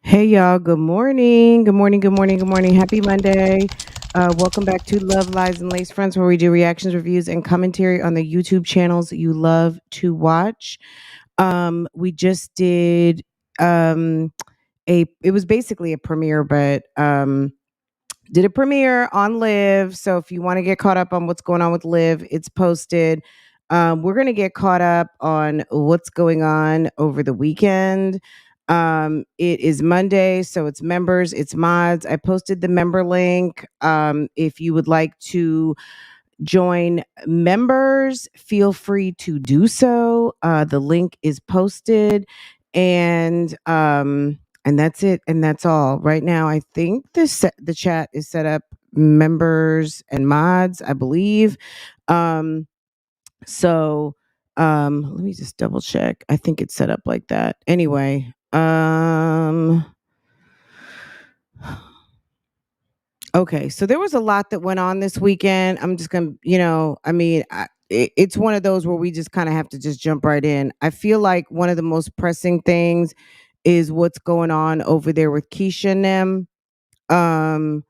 Hey y'all, good morning. Good morning, good morning, good morning. Happy Monday. Welcome back to Love, Lies, and Lace Friends, where we do reactions, reviews, and commentary on the YouTube channels you love to watch. We just did it was basically a premiere, but did a premiere on Live. So if you want to get caught up on what's going on with Live, it's posted. We're going to get caught up on what's going on over the weekend. It is Monday, so it's members, it's mods. I posted the member link. If you would like to join members, feel free to do so. The link is posted, and that's it, and that's all. Right now, I think the chat is set up members and mods, I believe. Um, so let me just double check. I think it's set up like that. Anyway, okay, so there was a lot that went on this weekend. I'm just gonna, it's one of those where we just kind of have to just jump right in. I feel like one of the most pressing things is what's going on over there with Keisha and them. Um,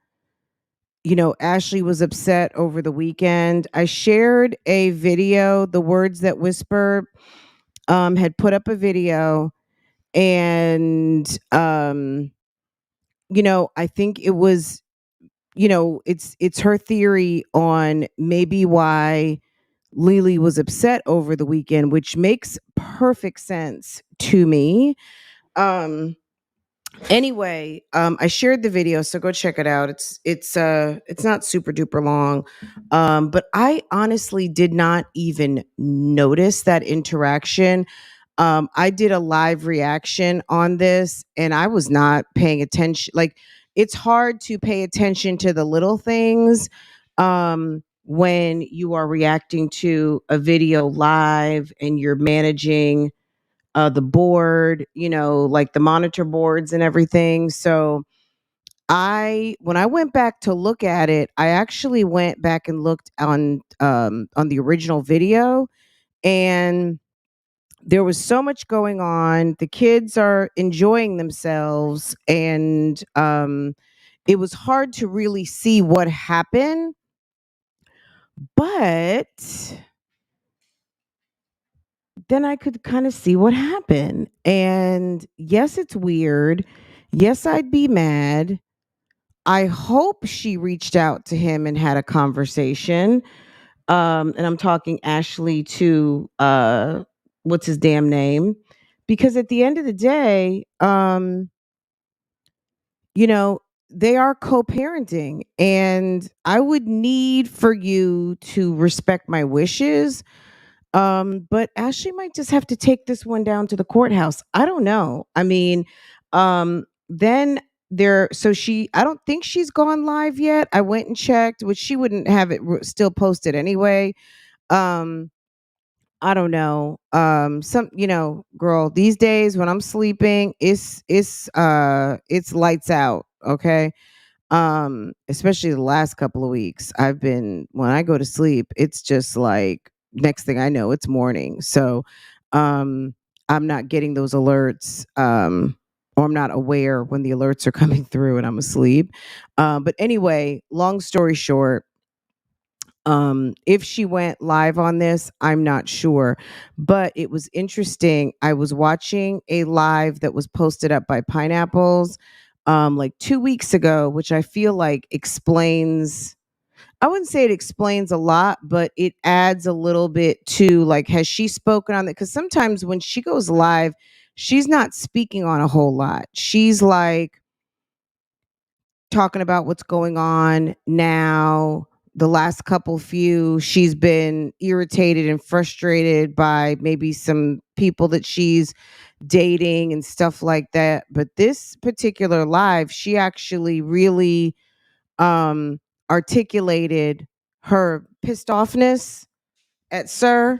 ASHLI was upset over the weekend. I shared a video, The Words That Whisper, had put up a video, and I think it was, it's her theory on maybe why Lily was upset over the weekend, which makes perfect sense to me. Um anyway, I shared the video, so go check it out. It's not super duper long. But I honestly did not even notice that interaction. I did a live reaction on this and I was not paying attention. Like, it's hard to pay attention to the little things when you are reacting to a video live and you're managing the board, like the monitor boards and everything. So when I went back to look at it, I actually went back and looked on the original video, and there was so much going on. The kids are enjoying themselves, and it was hard to really see what happened. But then I could kind of see what happened. And yes, it's weird. Yes, I'd be mad. I hope she reached out to him and had a conversation. And I'm talking ASHLI to what's his damn name? Because at the end of the day, you know, they are co-parenting, and I would need for you to respect my wishes. But Ashley might just have to take this one down to the courthouse. I don't know. I mean, then I don't think she's gone live yet. I went and checked, which she wouldn't have it still posted anyway. Um, I don't know. Girl, these days when I'm sleeping, it's lights out, okay? Especially the last couple of weeks. When I go to sleep, it's just like next thing I know, it's morning. So um I'm not getting those alerts, or I'm not aware when the alerts are coming through and I'm asleep. But anyway, long story short, if she went live on this, I'm not sure, but it was interesting. I was watching a live that was posted up by Pineapples like 2 weeks ago, which I feel like explains, I wouldn't say it explains a lot, but it adds a little bit to, like, has she spoken on that? Because sometimes when she goes live, she's not speaking on a whole lot. She's like talking about what's going on now. The last couple few, she's been irritated and frustrated by maybe some people that she's dating and stuff like that. But this particular live, she actually really um articulated her pissed offness at Sir.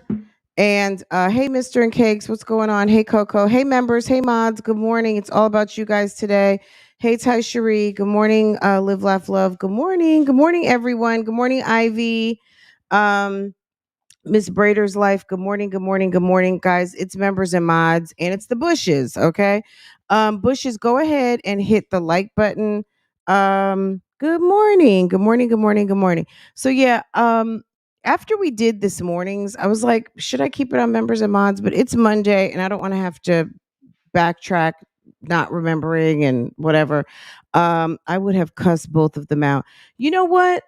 And hey, Mr. and Cakes, what's going on? Hey, Coco. Hey, members. Hey, mods. Good morning. It's all about you guys today. Hey, Ty Cherie. Good morning. Live, laugh, love. Good morning. Good morning, everyone. Good morning, Ivy. Um, Miss Brader's life. Good morning. Good morning. Good morning, guys. It's members and mods, and it's the Bushes. Okay. Bushes, go ahead and hit the like button. Good morning. Good morning. Good morning. Good morning. So yeah, after we did this morning's, I was like, should I keep it on members and mods? But it's Monday and I don't want to have to backtrack, not remembering and whatever. I would have cussed both of them out. You know what?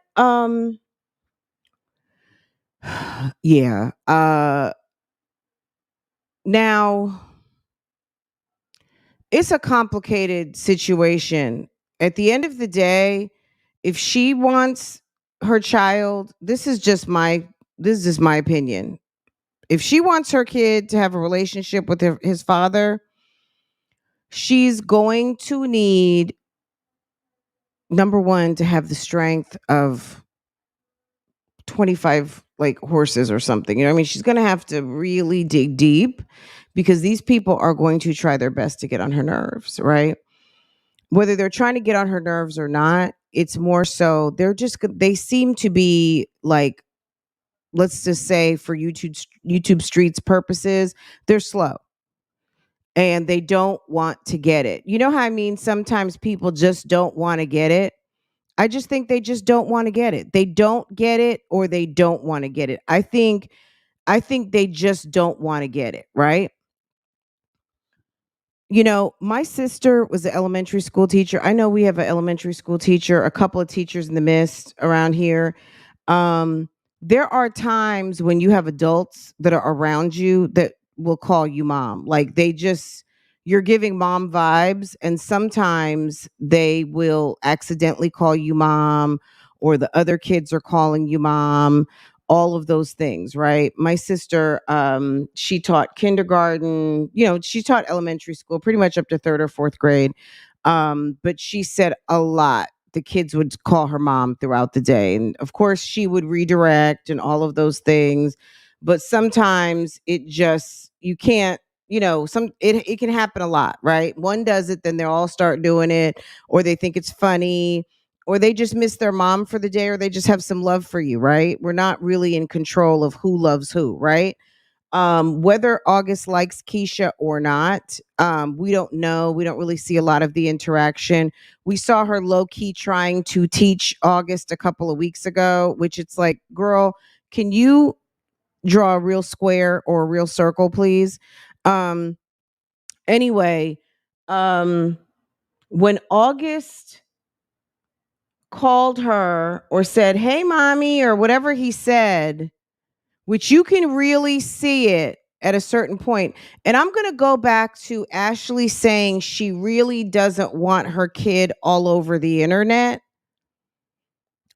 Yeah. Now it's a complicated situation. At the end of the day, if she wants her child, this is just my opinion. If she wants her kid to have a relationship with his father, she's going to need, number one, to have the strength of 25 like horses or something. You know what I mean? She's going to have to really dig deep because these people are going to try their best to get on her nerves, right? Whether they're trying to get on her nerves or not, it's more so they seem to be like, let's just say for YouTube streets purposes, they're slow and they don't want to get it. You know how I mean? Sometimes people just don't want to get it. I just think they just don't want to get it. They don't get it or they don't want to get it. I think they just don't want to get it, right? You know, my sister was an elementary school teacher. I know we have an elementary school teacher, a couple of teachers in the mist around here. Um, there are times when you have adults that are around you that will call you mom. Like you're giving mom vibes, and sometimes they will accidentally call you mom, or the other kids are calling you mom. All of those things, right? My sister, she taught kindergarten. You know, she taught elementary school pretty much up to third or fourth grade. But she said a lot the kids would call her mom throughout the day. And of course, she would redirect and all of those things. But sometimes you can't, it can happen a lot, right? One does it, then they all start doing it, or they think it's funny, or they just miss their mom for the day, or they just have some love for you, right? We're not really in control of who loves who, right? Whether August likes Keisha or not, we don't know. We don't really see a lot of the interaction. We saw her low key trying to teach August a couple of weeks ago, which it's like, girl, can you draw a real square or a real circle, please? Um, anyway, um, when August called her or said, "Hey, mommy," or whatever he said, which you can really see it at a certain point. And I'm going to go back to ASHLI saying she really doesn't want her kid all over the internet.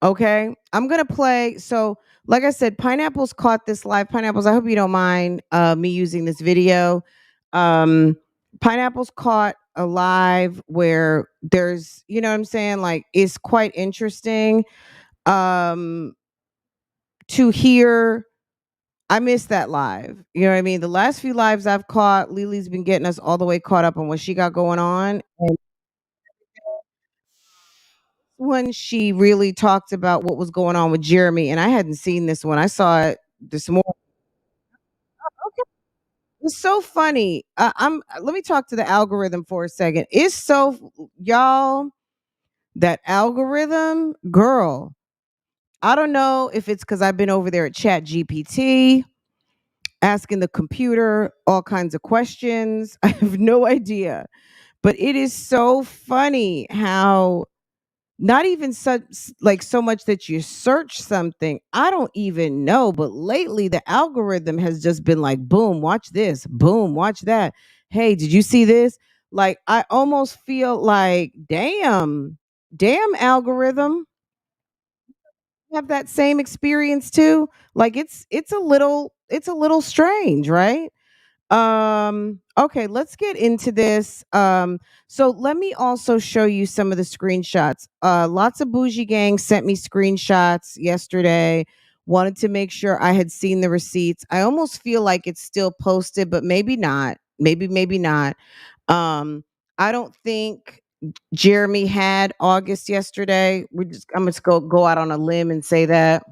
Okay. I'm going to play. So, like I said, Pineapples caught this live. Pineapples, I hope you don't mind me using this video. Um, Pineapples caught a live where there's, you know what I'm saying? Like, it's quite interesting um, to hear. I missed that live. You know what I mean? The last few lives I've caught, Lily's been getting us all the way caught up on what she got going on. And when she really talked about what was going on with Jeremy, and I hadn't seen this one. I saw it this morning. Okay. It's so funny. Let me talk to the algorithm for a second. It's so y'all, that algorithm, girl. I don't know if it's because I've been over there at Chat GPT asking the computer all kinds of questions. I have no idea. But it is so funny how not even such like so much that you search something. I don't even know. But lately the algorithm has just been like, boom, watch this, boom, watch that. Hey, did you see this? Like I almost feel like, damn algorithm. Have that same experience too. Like it's a little strange, right? Okay, let's get into this. So let me also show you some of the screenshots. Lots of bougie gang sent me screenshots yesterday. Wanted to make sure I had seen the receipts. I almost feel like it's still posted, but maybe not. Maybe not. Um, I don't think Jeremy had August yesterday. I'm just go out on a limb and say that.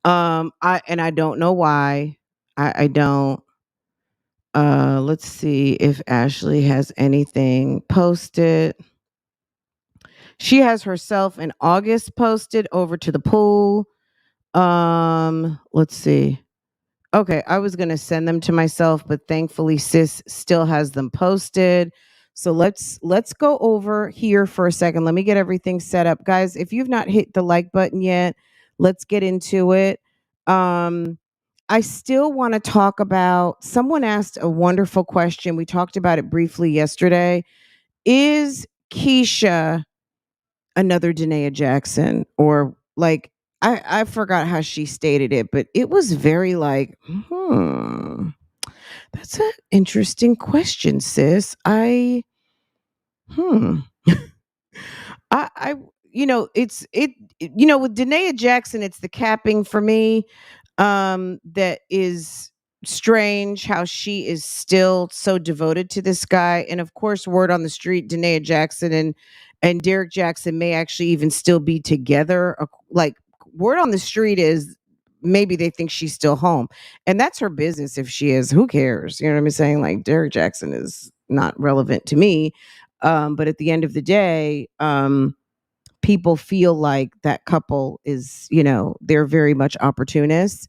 I don't know why. I don't. Let's see if Ashley has anything posted. She has herself in August posted over to the pool. Let's see. Okay, I was going to send them to myself, but thankfully sis still has them posted. So let's go over here for a second. Let me get everything set up. Guys, if you've not hit the like button yet, let's get into it. Um I still want to talk about, someone asked a wonderful question. We talked about it briefly yesterday. Is Keisha another Danae Jackson? Or like, I forgot how she stated it, but it was very like, that's an interesting question, sis. Hmm. I with Danae Jackson, it's the capping for me. That is strange how she is still so devoted to this guy. And of course, word on the street, Danae Jackson and Derek Jackson may actually even still be together. Like, word on the street is maybe they think she's still home. And that's her business if she is. Who cares? You know what I'm saying? Like, Derek Jackson is not relevant to me. But at the end of the day, people feel like that couple is, they're very much opportunists.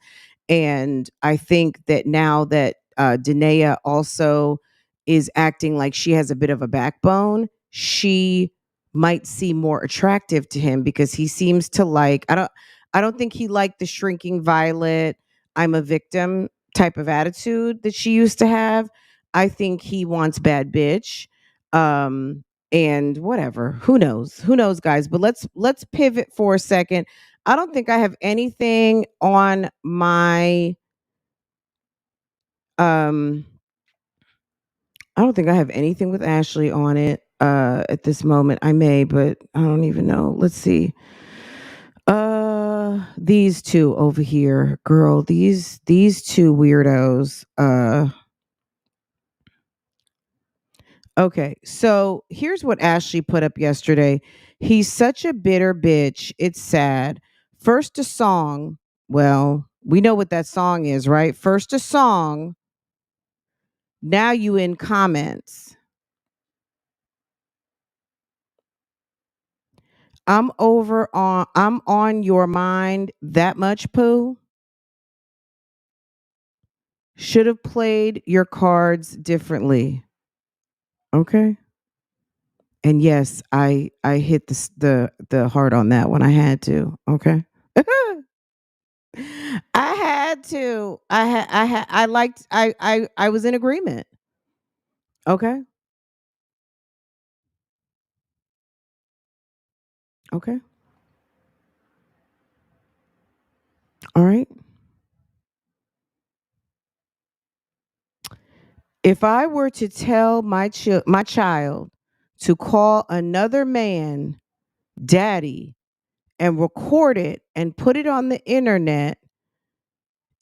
And I think that now that Danae also is acting like she has a bit of a backbone, she might seem more attractive to him because he seems to like, I don't think he liked the shrinking violet, I'm a victim type of attitude that she used to have. I think he wants bad bitch. Um, and whatever, who knows, guys, but let's pivot for a second. I don't think I have anything on my um I don't think I have anything with Ashley on it at this moment. I may, but I don't even know. Let's see. These two over here, girl, these two weirdos. Okay, so here's what Ashley put up yesterday. He's such a bitter bitch. It's sad. First a song. Well, we know what that song is, right? First a song. Now you in comments. I'm on your mind that much, Pooh. Should have played your cards differently. Okay. And yes, I hit the heart on that one. I had to. Okay. I had to. I liked I was in agreement. Okay. Okay. All right. If I were to tell my child to call another man daddy and record it and put it on the internet,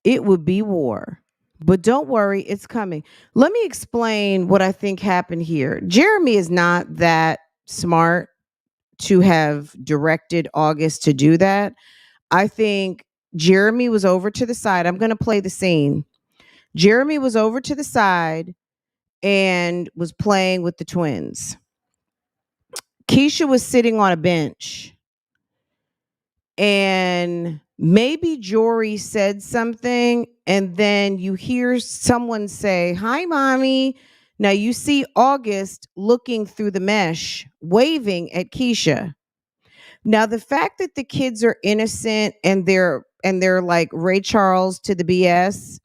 it would be war. But don't worry, it's coming. Let me explain what I think happened here. Jeremy is not that smart to have directed August to do that. I think Jeremy was over to the side. I'm going to play the scene. Jeremy was over to the side and was playing with the twins. Keisha was sitting on a bench, and maybe Jory said something, and then you hear someone say, "Hi, mommy." Now you see August looking through the mesh, waving at Keisha. Now the fact that the kids are innocent and they're like Ray Charles to the BS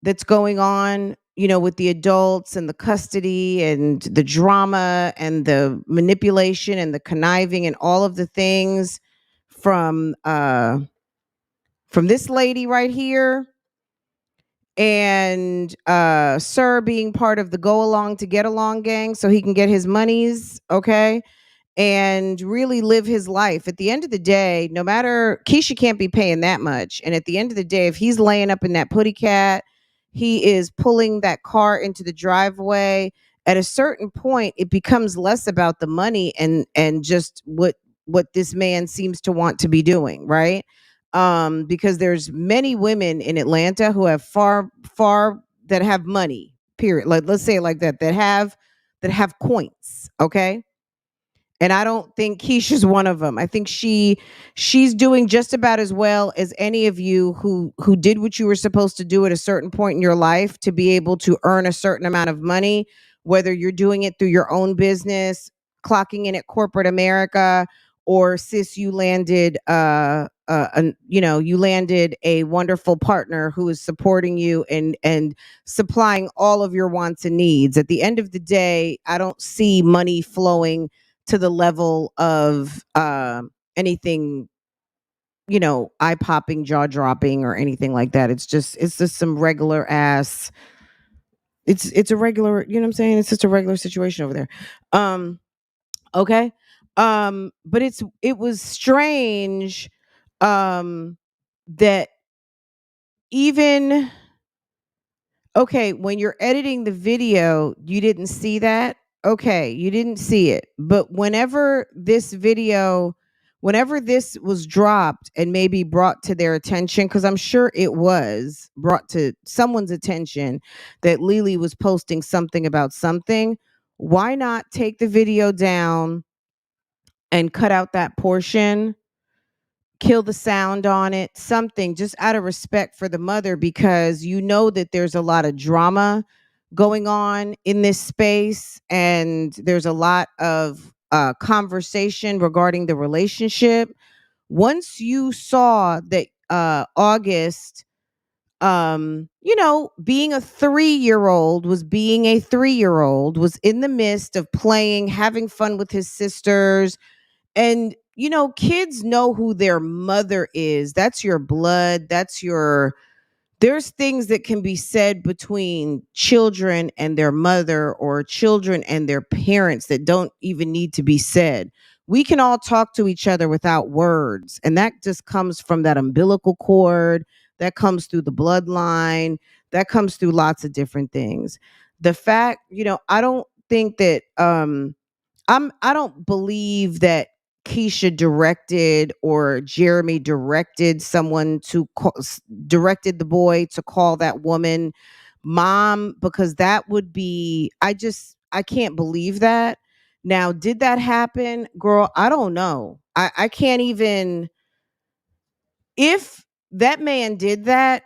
that's going on, with the adults and the custody and the drama and the manipulation and the conniving and all of the things from this lady right here, and sir being part of the go along to get along gang so he can get his monies, okay, and really live his life. At the end of the day, no matter, Keisha can't be paying that much. And at the end of the day, if he's laying up in that putty cat, he is pulling that car into the driveway. At a certain point, it becomes less about the money and just what this man seems to want to be doing, right? Because there's many women in Atlanta who have far have money, period. Like, let's say it like that, that have coins, okay? And I don't think Keisha's one of them. I think she's doing just about as well as any of you who did what you were supposed to do at a certain point in your life to be able to earn a certain amount of money, whether you're doing it through your own business, clocking in at corporate America, or sis, you landed you landed a wonderful partner who is supporting you and supplying all of your wants and needs. At the end of the day, I don't see money flowing to the level of anything, eye popping, jaw dropping, or anything like that. It's just some regular ass. It's a regular, you know what I'm saying? It's just a regular situation over there. Um, okay. But it was strange that even okay, when you're editing the video, you didn't see that. Okay, you didn't see it. But whenever this was dropped and maybe brought to their attention, because I'm sure it was brought to someone's attention that Lily was posting something about something, why not take the video down and cut out that portion, kill the sound on it, something just out of respect for the mother, because you know that there's a lot of drama going on in this space and there's a lot of conversation regarding the relationship. Once you saw that August, being a 3-year-old, was being a 3-year-old, was in the midst of playing, having fun with his sisters, and, kids know who their mother is. That's your blood. There's things that can be said between children and their mother, or children and their parents, that don't even need to be said. We can all talk to each other without words. And that just comes from that umbilical cord, that comes through the bloodline, that comes through lots of different things. The fact, I don't think that, I don't believe that Keisha directed or Jeremy directed someone to directed the boy to call that woman mom, because that would be, I can't believe that. Now, did that happen? Girl, I don't know. I can't even, if that man did that,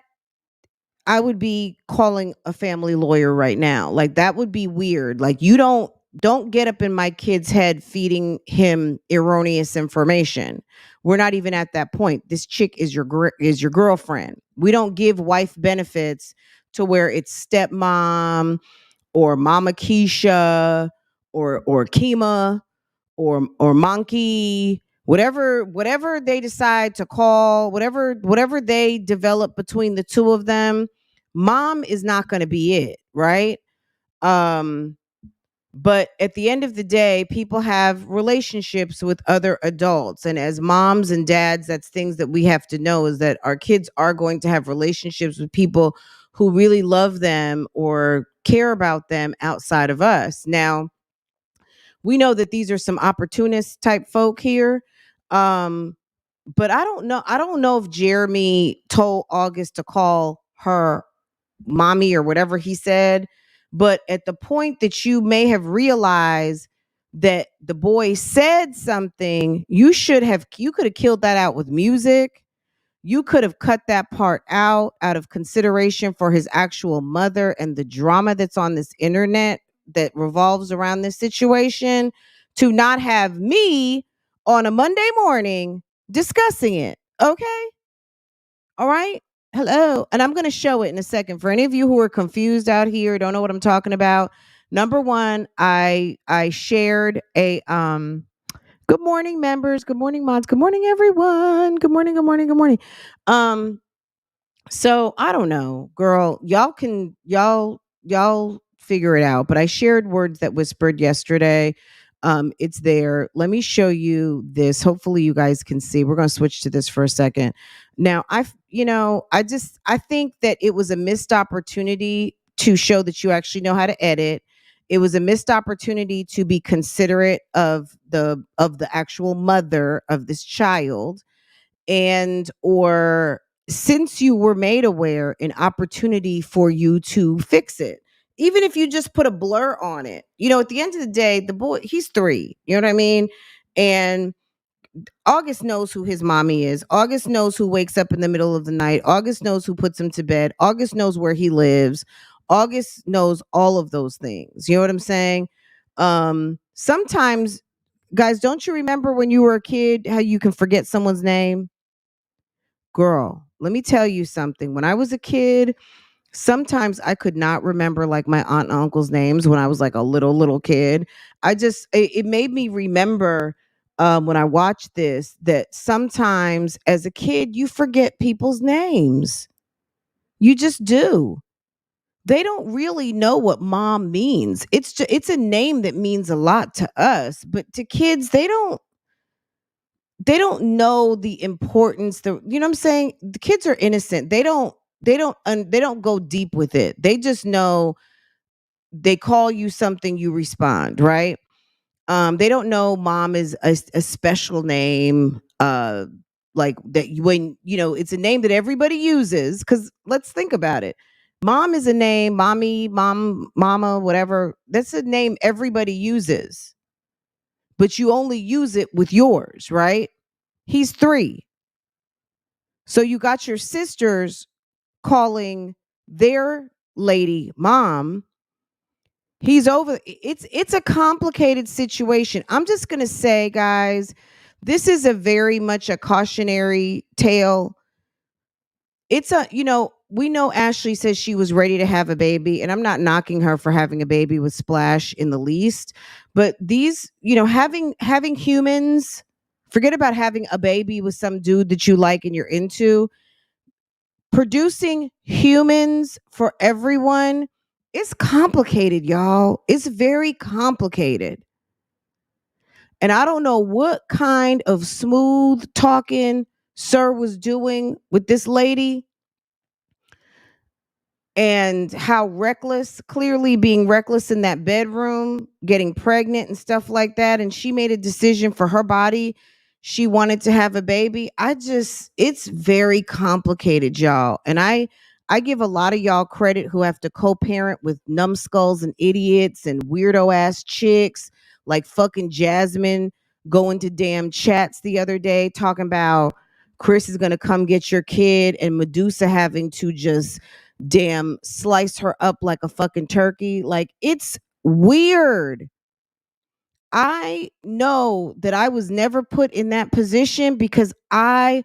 I would be calling a family lawyer right now. Like, that would be weird. Like, you don't get up in my kid's head feeding him erroneous information. We're not even at that point. This chick is your girlfriend. We don't give wife benefits to where it's stepmom or Mama Keisha or Kima or Monkey, whatever they decide to call, whatever they develop between the two of them. Mom is not going to be it, right? Um, but at the end of the day, people have relationships with other adults. And as moms and dads, that's things that we have to know, is that our kids are going to have relationships with people who really love them or care about them outside of us. Now, we know that these are some opportunist type folk here. Um, but I don't know. I don't know if Jeremy told August to call her mommy or whatever he said. But at the point that you may have realized that the boy said something, you could have killed that out with music. You could have cut that part out of consideration for his actual mother and the drama that's on this internet that revolves around this situation, to not have me on a Monday morning discussing it. Okay? All right. Hello. And I'm going to show it in a second. For any of you who are confused out here, don't know what I'm talking about. Number one, I shared a good morning, members. Good morning, mods. Good morning, everyone. Good morning, good morning, good morning. Um, so I don't know, girl. Y'all figure it out. But I shared Words That Whispered yesterday. It's there. Let me show you this. Hopefully you guys can see. We're going to switch to this for a second. Now, I think that it was a missed opportunity to show that you actually know how to edit. It was a missed opportunity to be considerate of the actual mother of this child, and or since you were made aware, an opportunity for you to fix it. Even if you just put a blur on it. At the end of the day, the boy, he's 3. You know what I mean? And August knows who his mommy is. August knows who wakes up in the middle of the night. August knows who puts him to bed. August knows where he lives. August knows all of those things. You know what I'm saying? Sometimes, guys, don't you remember when you were a kid how you can forget someone's name? Girl, let me tell you something. When I was a kid, sometimes I could not remember like my aunt and uncle's names when I was like a little kid. It made me remember when I watched this that sometimes as a kid you forget people's names. You just do. They don't really know what mom means. It's a name that means a lot to us, but to kids they don't know the importance. You know what I'm saying? The kids are innocent. They don't go deep with it. They just know they call you something, you respond, right? They don't know mom is a special name, like that when it's a name that everybody uses. Because let's think about it. Mom is a name, mommy, mom, mama, whatever. That's a name everybody uses, but you only use it with yours, right? He's 3. So you got your sisters calling their lady mom. He's over. It's a complicated situation. I'm just going to say, guys, this is a very much a cautionary tale. We know ASHLI says she was ready to have a baby, and I'm not knocking her for having a baby with Splash in the least, but these, having humans, forget about having a baby with some dude that you like and you're into. Producing humans for everyone is complicated, y'all. It's very complicated. And I don't know what kind of smooth talking Sir was doing with this lady and how reckless, clearly being reckless in that bedroom, getting pregnant and stuff like that. And she made a decision for her body. She wanted to have a baby. It's very complicated, y'all. And I give a lot of y'all credit who have to co-parent with numbskulls and idiots and weirdo ass chicks like fucking Jasmine going to damn chats the other day talking about Chris is going to come get your kid and Medusa having to just damn slice her up like a fucking turkey. Like, it's weird. I know that I was never put in that position because I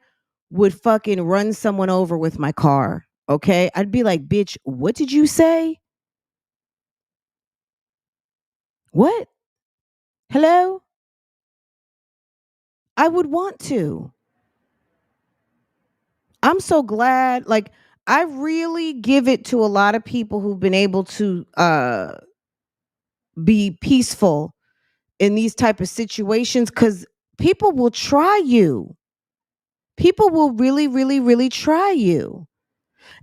would fucking run someone over with my car. Okay. I'd be like, bitch, what did you say? What? Hello? I would want to. I'm so glad. Like, I really give it to a lot of people who've been able to be peaceful in these type of situations, because people will try you. People will really, really, really try you.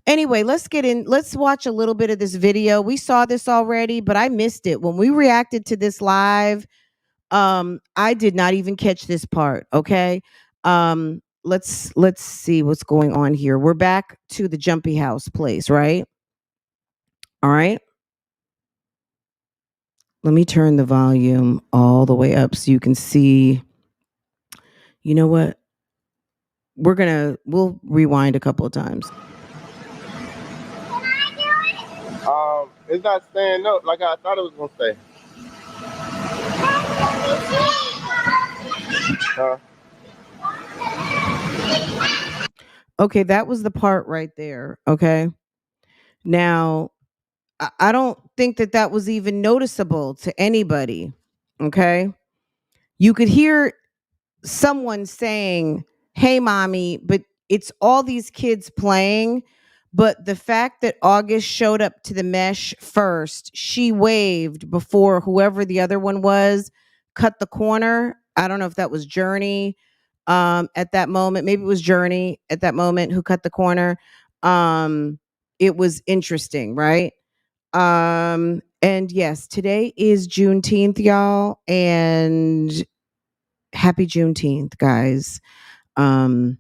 Anyway, let's watch a little bit of this video. We saw this already, but I missed it when we reacted to this live. I did not even catch this part. Okay. Let's see what's going on here. We're back to the Jumpy House place, right? All right. Let me turn the volume all the way up so you can see. You know what? We'll rewind a couple of times. It's not staying up like I thought it was gonna stay. Okay, that was the part right there. Okay. Now, I don't think that was even noticeable to anybody. Okay. You could hear someone saying, "Hey, mommy," but it's all these kids playing. But the fact that August showed up to the mesh first, she waved before whoever the other one was cut the corner. I don't know if that was Journey at that moment. Maybe it was Journey at that moment who cut the corner. It was interesting, right? And yes, today is Juneteenth, y'all, and happy Juneteenth, guys. Um,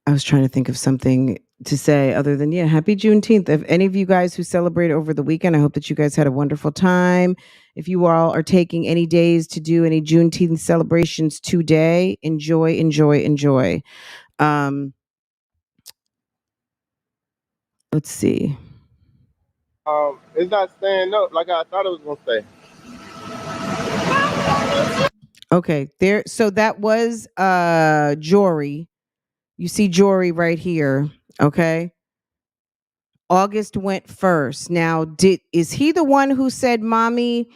I was trying to think of something to say other than, yeah, happy Juneteenth. If any of you guys who celebrate over the weekend, I hope that you guys had a wonderful time. If you all are taking any days to do any Juneteenth celebrations today, enjoy, enjoy, enjoy. Um, let's see. It's not staying up like I thought it was gonna stay. Okay, there. So that was Jory. You see Jory right here. Okay. August went first. Now, is he the one who said, "Mommy"?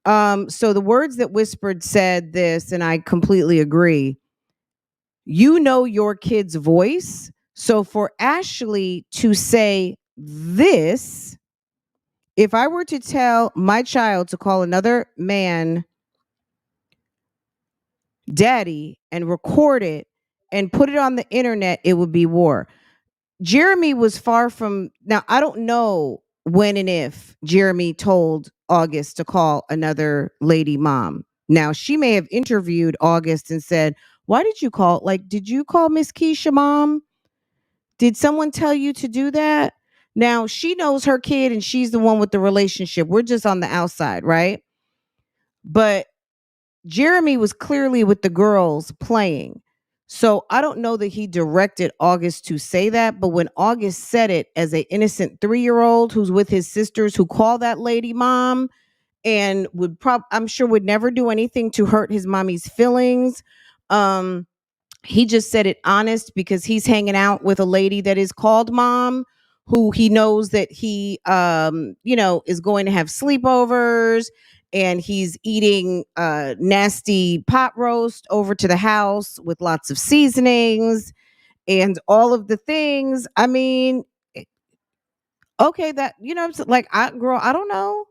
So the words that whispered said this, and I completely agree. You know your kid's voice. So for ASHLI to say this, if I were to tell my child to call another man daddy and record it and put it on the internet, it would be war. Jeremy was far from, now I don't know when and if Jeremy told August to call another lady mom. Now she may have interviewed August and said, "Why did you call? Like, did you call Miss Keisha mom? Did someone tell you to do that?" Now she knows her kid and she's the one with the relationship. We're just on the outside, right? But Jeremy was clearly with the girls playing. So I don't know that he directed August to say that, but when August said it as an innocent 3-year-old who's with his sisters who call that lady mom and I'm sure would never do anything to hurt his mommy's feelings. He just said it honest because he's hanging out with a lady that is called mom, who he knows that he is going to have sleepovers, and he's eating nasty pot roast over to the house with lots of seasonings and all of the things. I mean, okay, that, like, I don't know.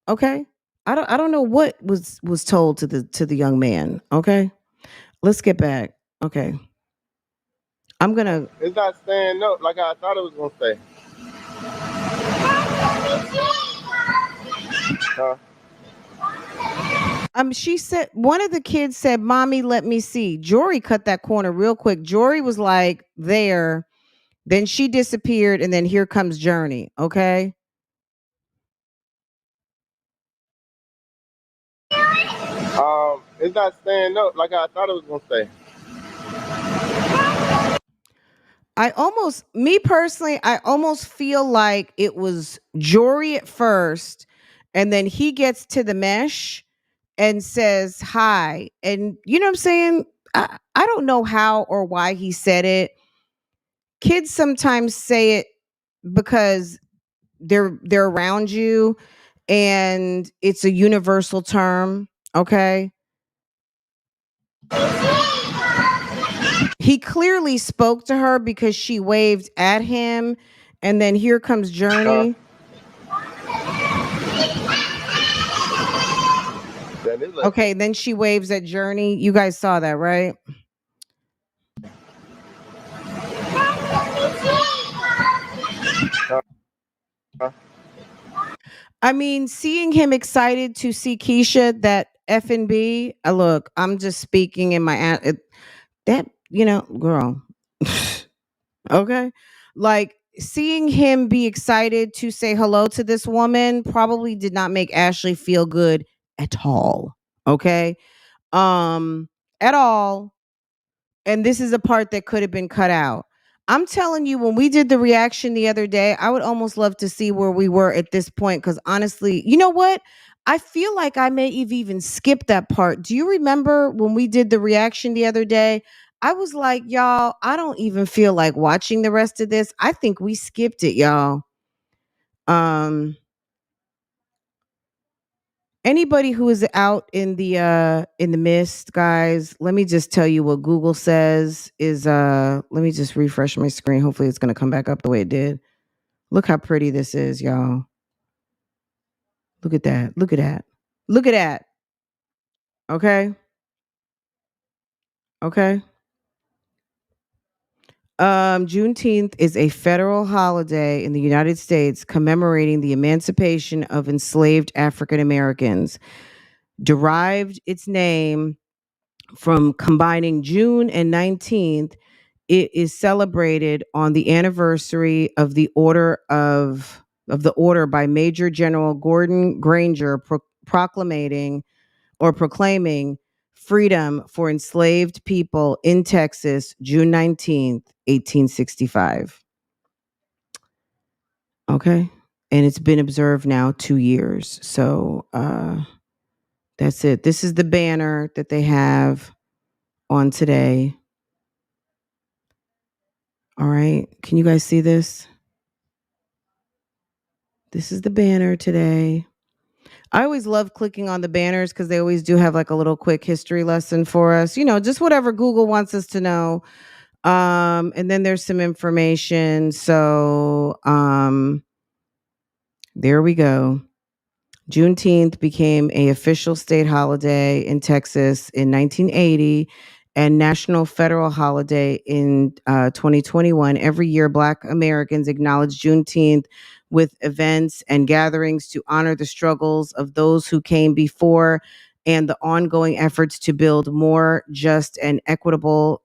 Okay. I don't know what was told to the young man. Okay. Let's get back. Okay. I'm gonna. It's not staying up like I thought it was gonna stay. Huh? She said, one of the kids said, "Mommy, let me see." Jory cut that corner real quick. Jory was like there, then she disappeared, and then here comes Journey. Okay. It's not staying up like I thought it was gonna stay. Me personally, I almost feel like it was Jory at first, and then he gets to the mesh and says hi. And you know what I'm saying? I don't know how or why he said it. Kids sometimes say it because they're around you and it's a universal term, okay? He clearly spoke to her because she waved at him, and then here comes Huh? Journey. Okay, then she waves at Journey. You guys saw that, right? Huh? I mean, seeing him excited to see Keisha, that F&B, look, I'm just speaking in my that, girl. Okay? Like, seeing him be excited to say hello to this woman probably did not make ASHLI feel good at all. Okay? At all. And this is a part that could have been cut out. I'm telling you, when we did the reaction the other day, I would almost love to see where we were at this point. Because honestly, you know what? I feel like I may have even skipped that part. Do you remember when we did the reaction the other day? I was like, y'all, I don't even feel like watching the rest of this. I think we skipped it, y'all. Anybody who is out in the mist, guys, let me just tell you what Google says is let me just refresh my screen. Hopefully it's gonna come back up the way it did. Look how pretty this is, y'all. Look at that. Look at that. Look at that. Okay. Okay. Juneteenth is a federal holiday in the United States commemorating the emancipation of enslaved African Americans. Derived its name from combining June and 19th It is celebrated on the anniversary of the order by Major General Gordon Granger proclaiming freedom for enslaved people in Texas, June 19th, 1865. Okay. And it's been observed now 2 years. So that's it. This is the banner that they have on today. All right. Can you guys see this? This is the banner today. I always love clicking on the banners because they always do have like a little quick history lesson for us. Just whatever Google wants us to know. And then there's some information. So there we go. Juneteenth became a official state holiday in Texas in 1980 and national federal holiday in 2021. Every year, Black Americans acknowledge Juneteenth with events and gatherings to honor the struggles of those who came before and the ongoing efforts to build more just and equitable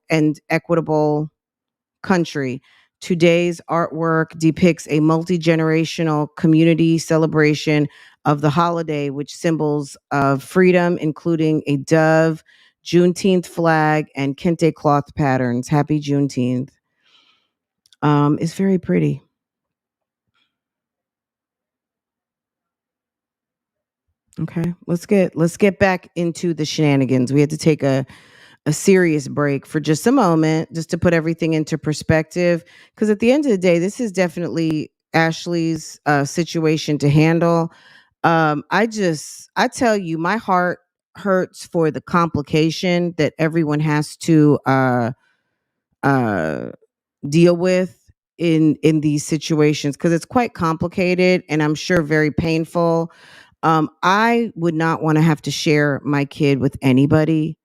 country. Today's artwork depicts a multi-generational community celebration of the holiday, which symbols of freedom, including a dove, Juneteenth flag, and kente cloth patterns. Happy Juneteenth. It's very pretty. Okay, let's get back into the shenanigans. We had to take a serious break for just a moment, just to put everything into perspective. Because at the end of the day, this is definitely Ashley's situation to handle. I tell you, my heart hurts for the complication that everyone has to uh, deal with in these situations because it's quite complicated and I'm sure very painful. I would not want to have to share my kid with anybody,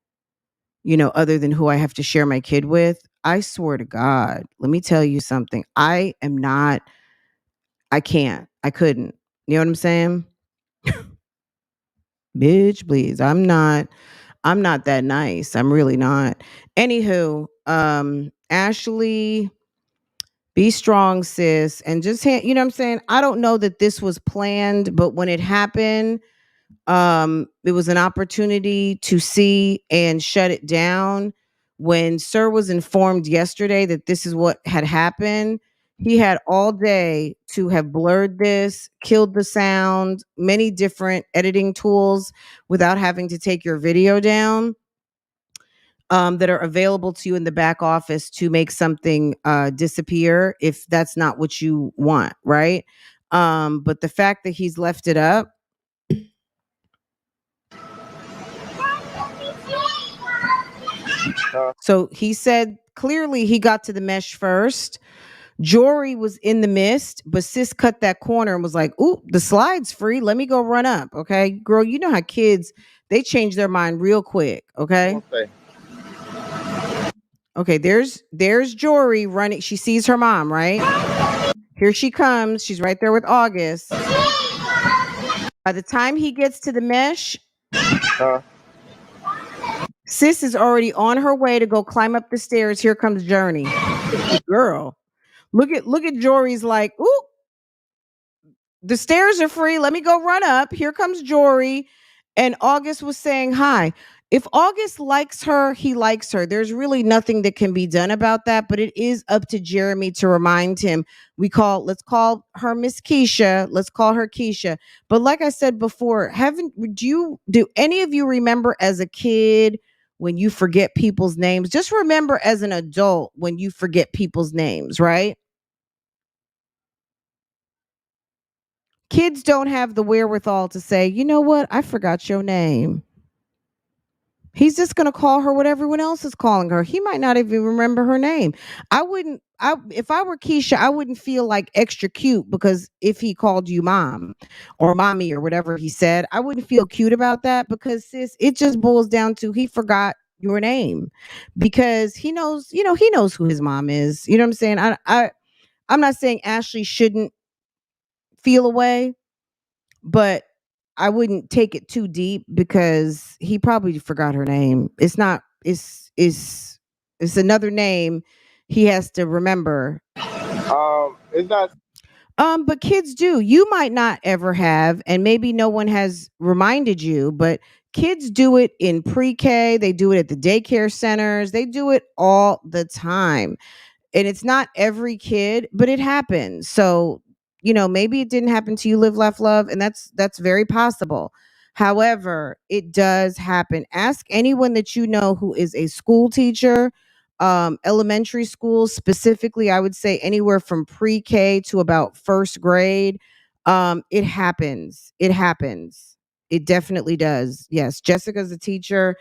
other than who I have to share my kid with. I swear to God, let me tell you something. I can't, I couldn't. You know what I'm saying? Bitch, please. I'm not that nice. I'm really not. Anywho, Ashley, be strong, sis. And just, you know what I'm saying? I don't know that this was planned, but when it happened, it was an opportunity to see and shut it down. When Sir was informed yesterday that this is what had happened, he had all day to have blurred this, killed the sound, many different editing tools without having to take your video down, that are available to you in the back office to make something disappear if that's not what you want, right? But the fact that he's left it up. So he said clearly he got to the mesh first. Jory was in the mist, but sis cut that corner and was like, "Ooh, the slide's free. Let me go run up." Okay, girl, you know how kids, they change their mind real quick. Okay. Okay, there's Jory running. She sees her mom, right? Here she comes. She's right there with August. By the time he gets to the mesh, sis is already on her way to go climb up the stairs. Here comes Journey. Girl, look at Jory's like, "Ooh, the stairs are free. Let me go run up. Here comes Jory." And August was saying hi. If August likes her, he likes her. There's really nothing that can be done about that, but it is up to Jeremy to remind him. Let's call her Miss Keisha. Let's call her Keisha. But like I said before, do any of you remember as a kid when you forget people's names? Just remember as an adult when you forget people's names, right? Kids don't have the wherewithal to say, "You know what? I forgot your name." He's just going to call her what everyone else is calling her. He might not even remember her name. If I were Keisha, I wouldn't feel like extra cute because if he called you mom or mommy or whatever he said, I wouldn't feel cute about that because sis, it just boils down to he forgot your name because he knows who his mom is. You know what I'm saying? I'm not saying Ashley shouldn't feel away, but I wouldn't take it too deep because he probably forgot her name. It's not it's another name he has to remember. It's not But kids do. You might not ever have, and maybe no one has reminded you, but kids do it in pre-K, they do it at the daycare centers, they do it all the time. And it's not every kid, but it happens. So, maybe it didn't happen to you, live, laugh, love, and that's very possible. However, it does happen. Ask anyone that you know who is a school teacher, elementary school specifically. I would say anywhere from pre-K to about first grade. It happens. It happens. It definitely does. Yes, Jessica's a teacher.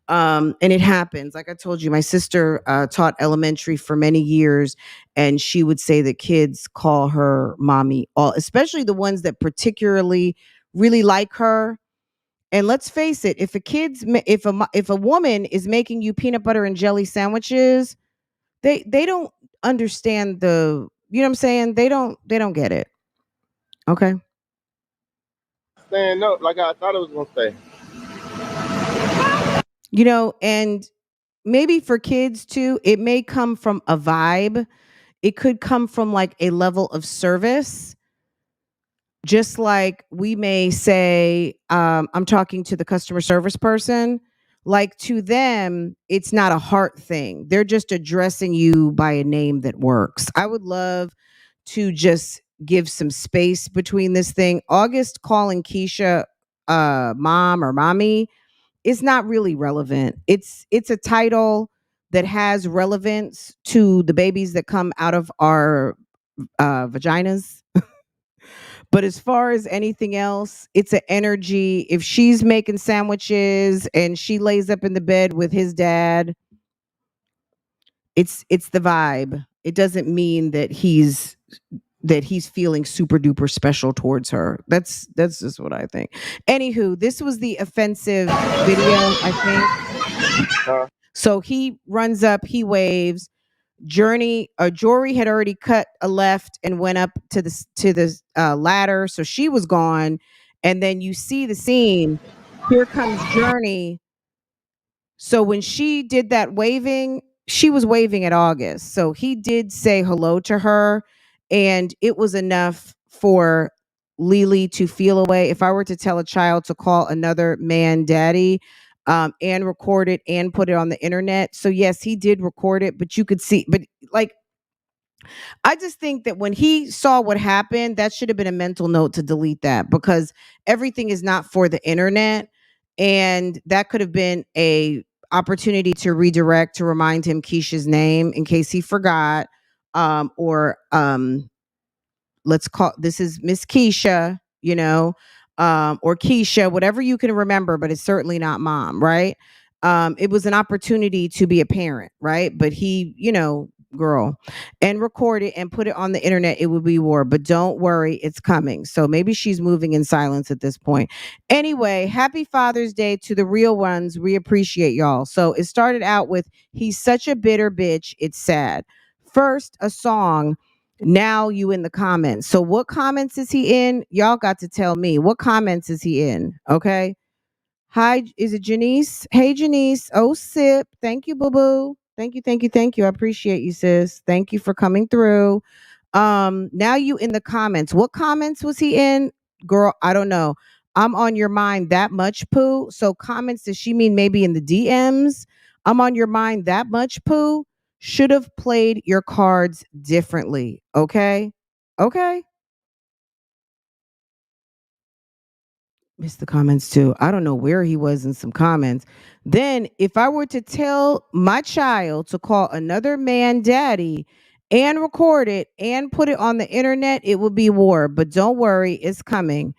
And it happens. Like I told you, my sister taught elementary for many years, and she would say that kids call her mommy, all, especially the ones that particularly really like her. And let's face it, if a if a woman is making you peanut butter and jelly sandwiches, they don't understand the, you know what I'm saying? They don't get it. Okay. staying up like I thought it was gonna stay. And maybe for kids too, it may come from a vibe. It could come from like a level of service. Just like we may say, I'm talking to the customer service person, like to them, it's not a heart thing. They're just addressing you by a name that works. I would love to just give some space between this thing. August calling Keisha mom or mommy is not really relevant. It's a title that has relevance to the babies that come out of our vaginas. But as far as anything else, it's an energy. If she's making sandwiches and she lays up in the bed with his dad, it's the vibe. It doesn't mean that he's feeling super duper special towards her. That's just what I think. Anywho, this was the offensive video, I think. Uh, So he runs up, he waves. Jory had already cut a left and went up to the ladder, so she was gone. And then you see the scene. Here comes Journey. So when she did that waving, she was waving at August. So he did say hello to her, and it was enough for Lily to feel away. If I were to tell a child to call another man daddy, and record it and put it on the internet. So yes, he did record it, but you could see, but like, I just think that when he saw what happened, that should have been a mental note to delete that, because everything is not for the internet. And that could have been a opportunity to redirect, to remind him Keisha's name in case he forgot. Or let's call, this is Miss Keisha, or Keisha, whatever you can remember, but it's certainly not mom, right? It was an opportunity to be a parent, right? But he, girl, and record it and put it on the internet, it would be war. But don't worry, it's coming. So maybe she's moving in silence at this point. Anyway, happy Father's Day to the real ones. We appreciate y'all. So it started out with "He's such a bitter bitch, it's sad." First, a song. Now you in the comments. So what comments is he in? Y'all got to tell me. What comments is he in? Okay. Hi, is it Janice? Hey, Janice. Oh, sip. Thank you, boo boo. Thank you, thank you, thank you. I appreciate you, sis. Thank you for coming through. Now you in the comments. What comments was he in? Girl, I don't know. I'm on your mind that much, Pooh. So comments, does she mean maybe in the DMs? I'm on your mind that much, Pooh. Should have played your cards differently. Okay. Okay. Missed the comments too. I don't know where he was in some comments. Then, if I were to tell my child to call another man daddy and record it and put it on the internet, it would be war. But don't worry, it's coming.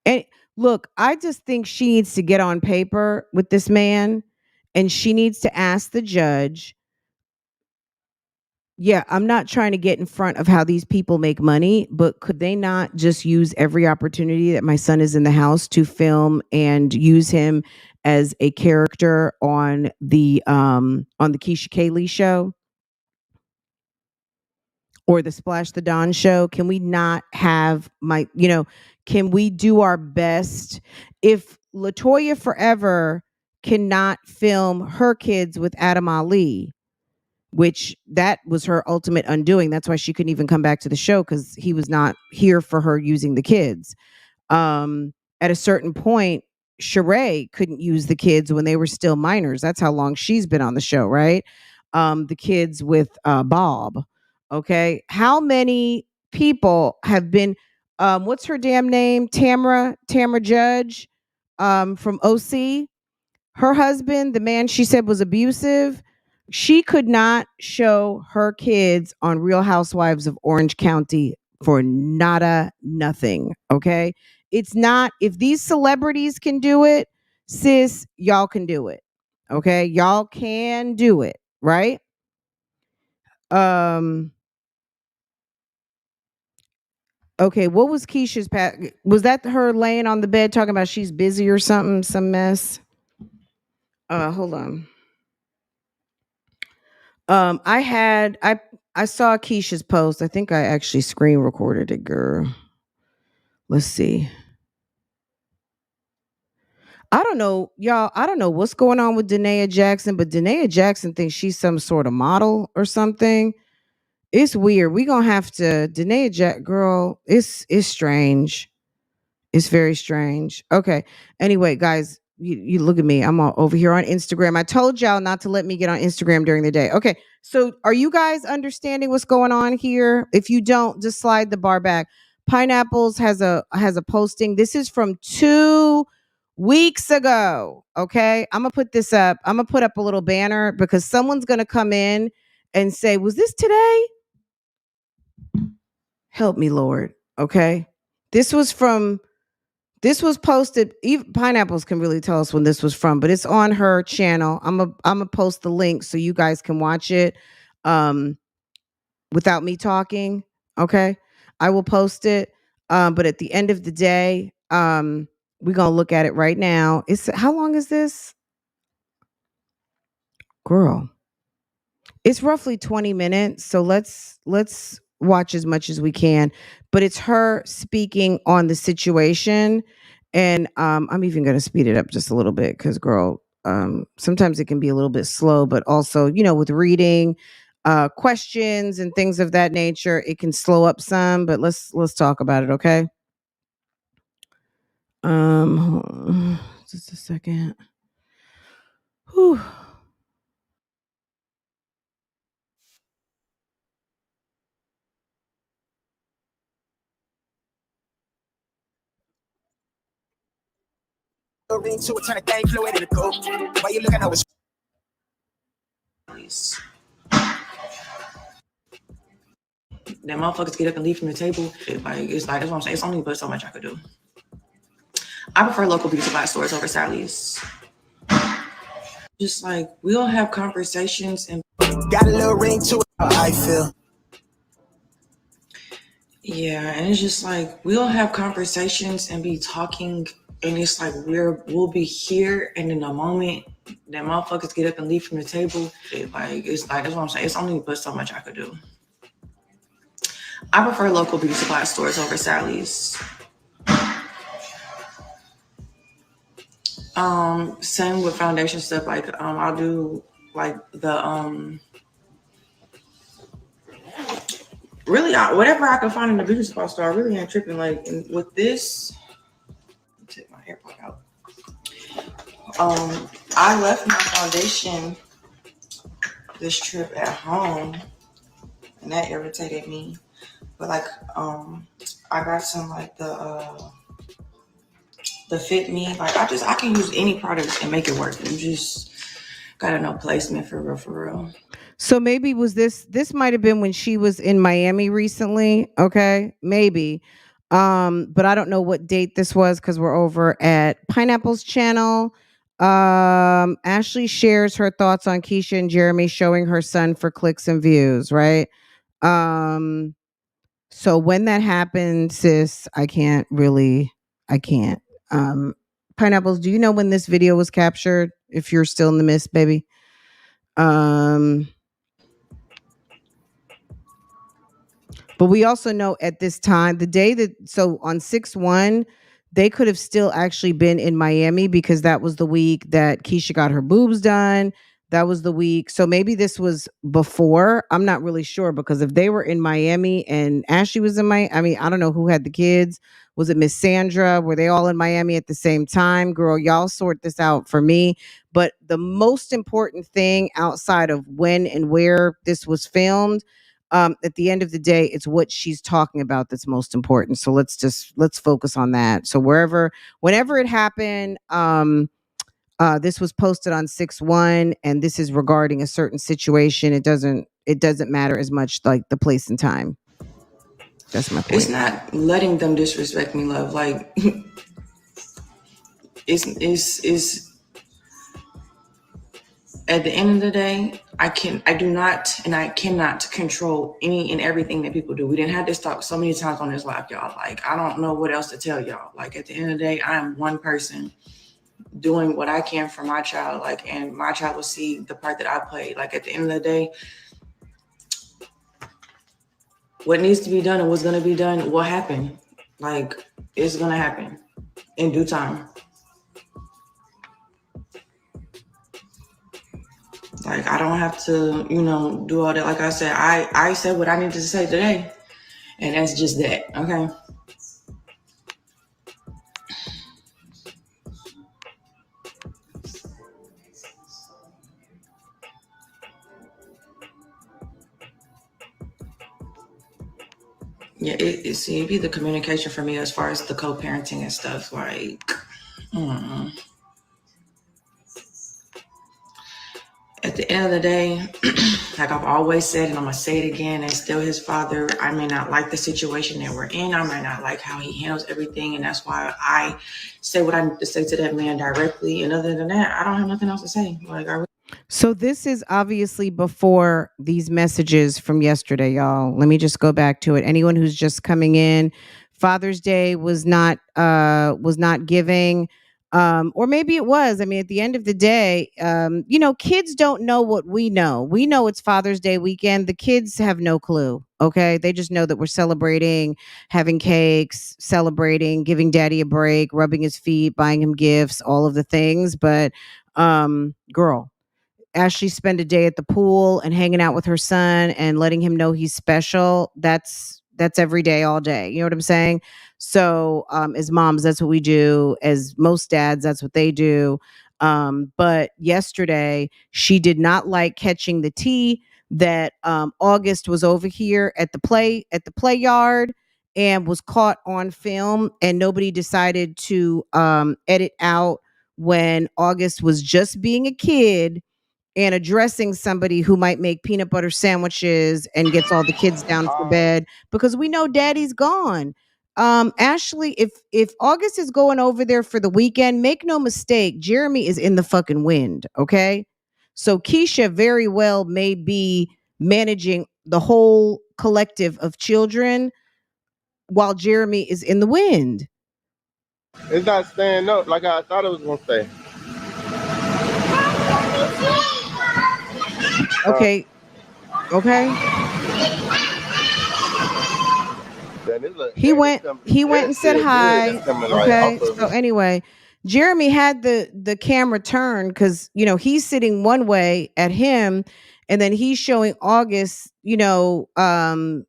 And look, I just think she needs to get on paper with this man, and she needs to ask the judge. Yeah, I'm not trying to get in front of how these people make money, but could they not just use every opportunity that my son is in the house to film and use him as a character on the KeeshaKaylee show or the Splash the Dawn show? Can we not have can we do our best? If Latoya Forever cannot film her kids with Adam Ali, which that was her ultimate undoing. That's why she couldn't even come back to the show, because he was not here for her using the kids. At a certain point, Sheree couldn't use the kids when they were still minors. That's how long she's been on the show, right? The kids with Bob. Okay. How many people have been what's her damn name? Tamra Judge from OC. Her husband, the man she said was abusive, she could not show her kids on Real Housewives of Orange County for nada nothing. Okay. It's not, if these celebrities can do it, sis, y'all can do it. Okay. Y'all can do it. Right. Um, okay. What was Keisha's was that her laying on the bed talking about she's busy or something? Some mess. Hold on. I saw Keisha's post. I think I actually screen recorded it, girl. Let's see. I don't know, y'all. I don't know what's going on with Danae Jackson, but Danae Jackson thinks she's some sort of model or something. It's weird. We gonna have to Danae Jack girl. It's strange. It's very strange. Okay. Anyway, guys, you look at me. I'm all over here on Instagram. I told y'all not to let me get on Instagram during the day. Okay. So are you guys understanding what's going on here? If you don't, just slide the bar back. Pineapples has a posting. This is from 2 weeks ago. Okay. I'm gonna put this up. I'm gonna put up a little banner because someone's gonna come in and say, was this today? Help me, Lord. Okay. This was posted. Even Pineapples can really tell us when this was from, but it's on her channel. I'm a post the link so you guys can watch it without me talking. Okay, I will post it. But at the end of the day, we're gonna look at it right now. How long is this, girl? It's roughly 20 minutes, so let's watch as much as we can. But it's her speaking on the situation, and I'm even going to speed it up just a little bit because, girl, sometimes it can be a little bit slow, but also, with reading questions and things of that nature, it can slow up some. But let's talk about it, okay? Hold on. Just a second. Whew. Ring to a ton of things fluid in the coat. Why you looking over? Then motherfuckers get up and leave from the table. It's like that's what I'm saying. It's only but so much I could do. I prefer local beauty supply stores over Sally's. Just like we'll have conversations and got a little ring to it. I feel. Yeah, and it's just like we'll have conversations and be talking, and it's like we'll be here, and in a moment that motherfuckers get up and leave from the table. It's like that's what I'm saying. It's only but so much I could do. I prefer local beauty supply stores over Sally's. Same with foundation stuff. Like I'll do like the really whatever I can find in the beauty supply store. I really ain't tripping. Like with this, take my AirPod out. I left my foundation this trip at home, and that irritated me. But like I got some like the Fit Me. Like I can use any product and make it work. You just gotta know placement for real. So maybe this might have been when she was in Miami recently. Okay, maybe. But I don't know what date this was because we're over at Pineapple's channel. ASHLI shares her thoughts on Keesha and Jeremy showing her son for clicks and views, right? So when that happened, sis, I can't. Pineapples, do you know when this video was captured? If you're still in the mist, baby. But we also know at this time, the day so on 6/1, they could have still actually been in Miami because that was the week that Keisha got her boobs done. That was the week. So maybe this was before. I'm not really sure because if they were in Miami and Ashley was in Miami, I mean, I don't know who had the kids. Was it Miss Sandra? Were they all in Miami at the same time? Girl, y'all sort this out for me. But the most important thing outside of when and where this was filmed, at the end of the day, it's what she's talking about that's most important. So let's focus on that. So whenever it happened, this was posted on 6/1, and this is regarding a certain situation. It doesn't matter as much like the place and time. That's my It's point. not letting them disrespect me, love. Like it's at the end of the day, I do not and I cannot control any and everything that people do. We didn't have this talk so many times on this live, y'all. Like, I don't know what else to tell y'all. Like, at the end of the day, I am one person doing what I can for my child, like, and my child will see the part that I played. Like, at the end of the day, what needs to be done and what's going to be done will happen. Like, it's going to happen in due time. Like, I don't have to, do all that. Like I said, I said what I needed to say today, and that's just that. Okay. Yeah, it'd be the communication for me as far as the co-parenting and stuff. Like, at the end of the day, like I've always said, and I'm gonna say it again, and still his father, I may not like the situation that we're in. I might not like how he handles everything, and that's why I say what I need to say to that man directly. And other than that, I don't have nothing else to say. Like, So this is obviously before these messages from yesterday, y'all. Let me just go back to it. Anyone who's just coming in, Father's Day was not giving, or maybe it was. I mean, at the end of the day, kids don't know what we know. We know it's Father's Day weekend. The kids have no clue. Okay, they just know that we're celebrating, having cakes, celebrating, giving daddy a break, rubbing his feet, buying him gifts, all of the things. But girl, Ashley spend a day at the pool and hanging out with her son and letting him know he's special. That's every day, all day. You know what I'm saying? So, as moms, that's what we do. As most dads, that's what they do. But yesterday, she did not like catching the tea that August was over here at the play yard and was caught on film, and nobody decided to edit out when August was just being a kid and addressing somebody who might make peanut butter sandwiches and gets all the kids down for bed because we know daddy's gone. Ashley, if August is going over there for the weekend, make no mistake, Jeremy is in the fucking wind, okay? So Keisha very well may be managing the whole collective of children while Jeremy is in the wind. It's not staying up like I thought it was gonna stay. Okay. Okay. He went and said hi. Okay. So anyway, Jeremy had the camera turned because he's sitting one way at him, and then he's showing August, noticing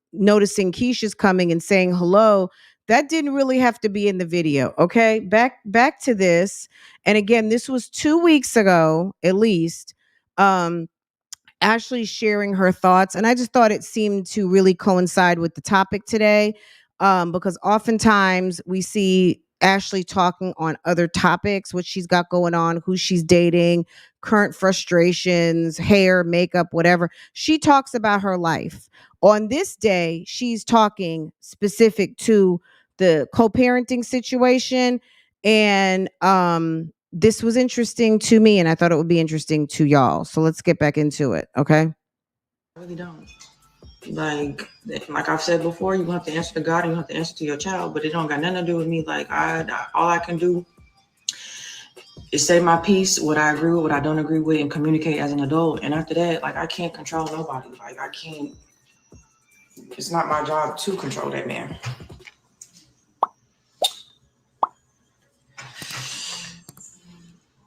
Keisha's coming and saying hello. That didn't really have to be in the video. Okay. Back to this. And again, this was 2 weeks ago, at least. Ashley sharing her thoughts, and I just thought it seemed to really coincide with the topic today, because oftentimes we see Ashley talking on other topics, what she's got going on, who she's dating, current frustrations, hair, makeup, whatever. She talks about her life. On this day, she's talking specific to the co-parenting situation, and this was interesting to me, and I thought it would be interesting to y'all. So let's get back into it, okay? I really don't. Like I've said before, you have to answer to God and you have to answer to your child, but it don't got nothing to do with me. Like, all I can do is say my piece, what I agree with, what I don't agree with, and communicate as an adult. And after that, like, I can't control nobody. Like, I can't. It's not my job to control that man.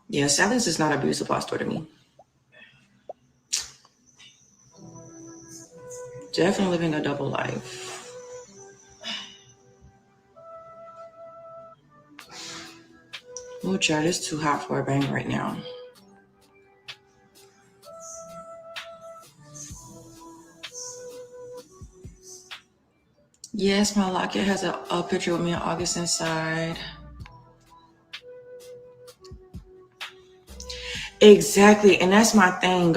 Yeah, silence is not abuse apostol to me. Definitely living a double life. Oh, child, it's too hot for a bang right now. Yes, my locket has a picture with me and August inside. Exactly, and that's my thing.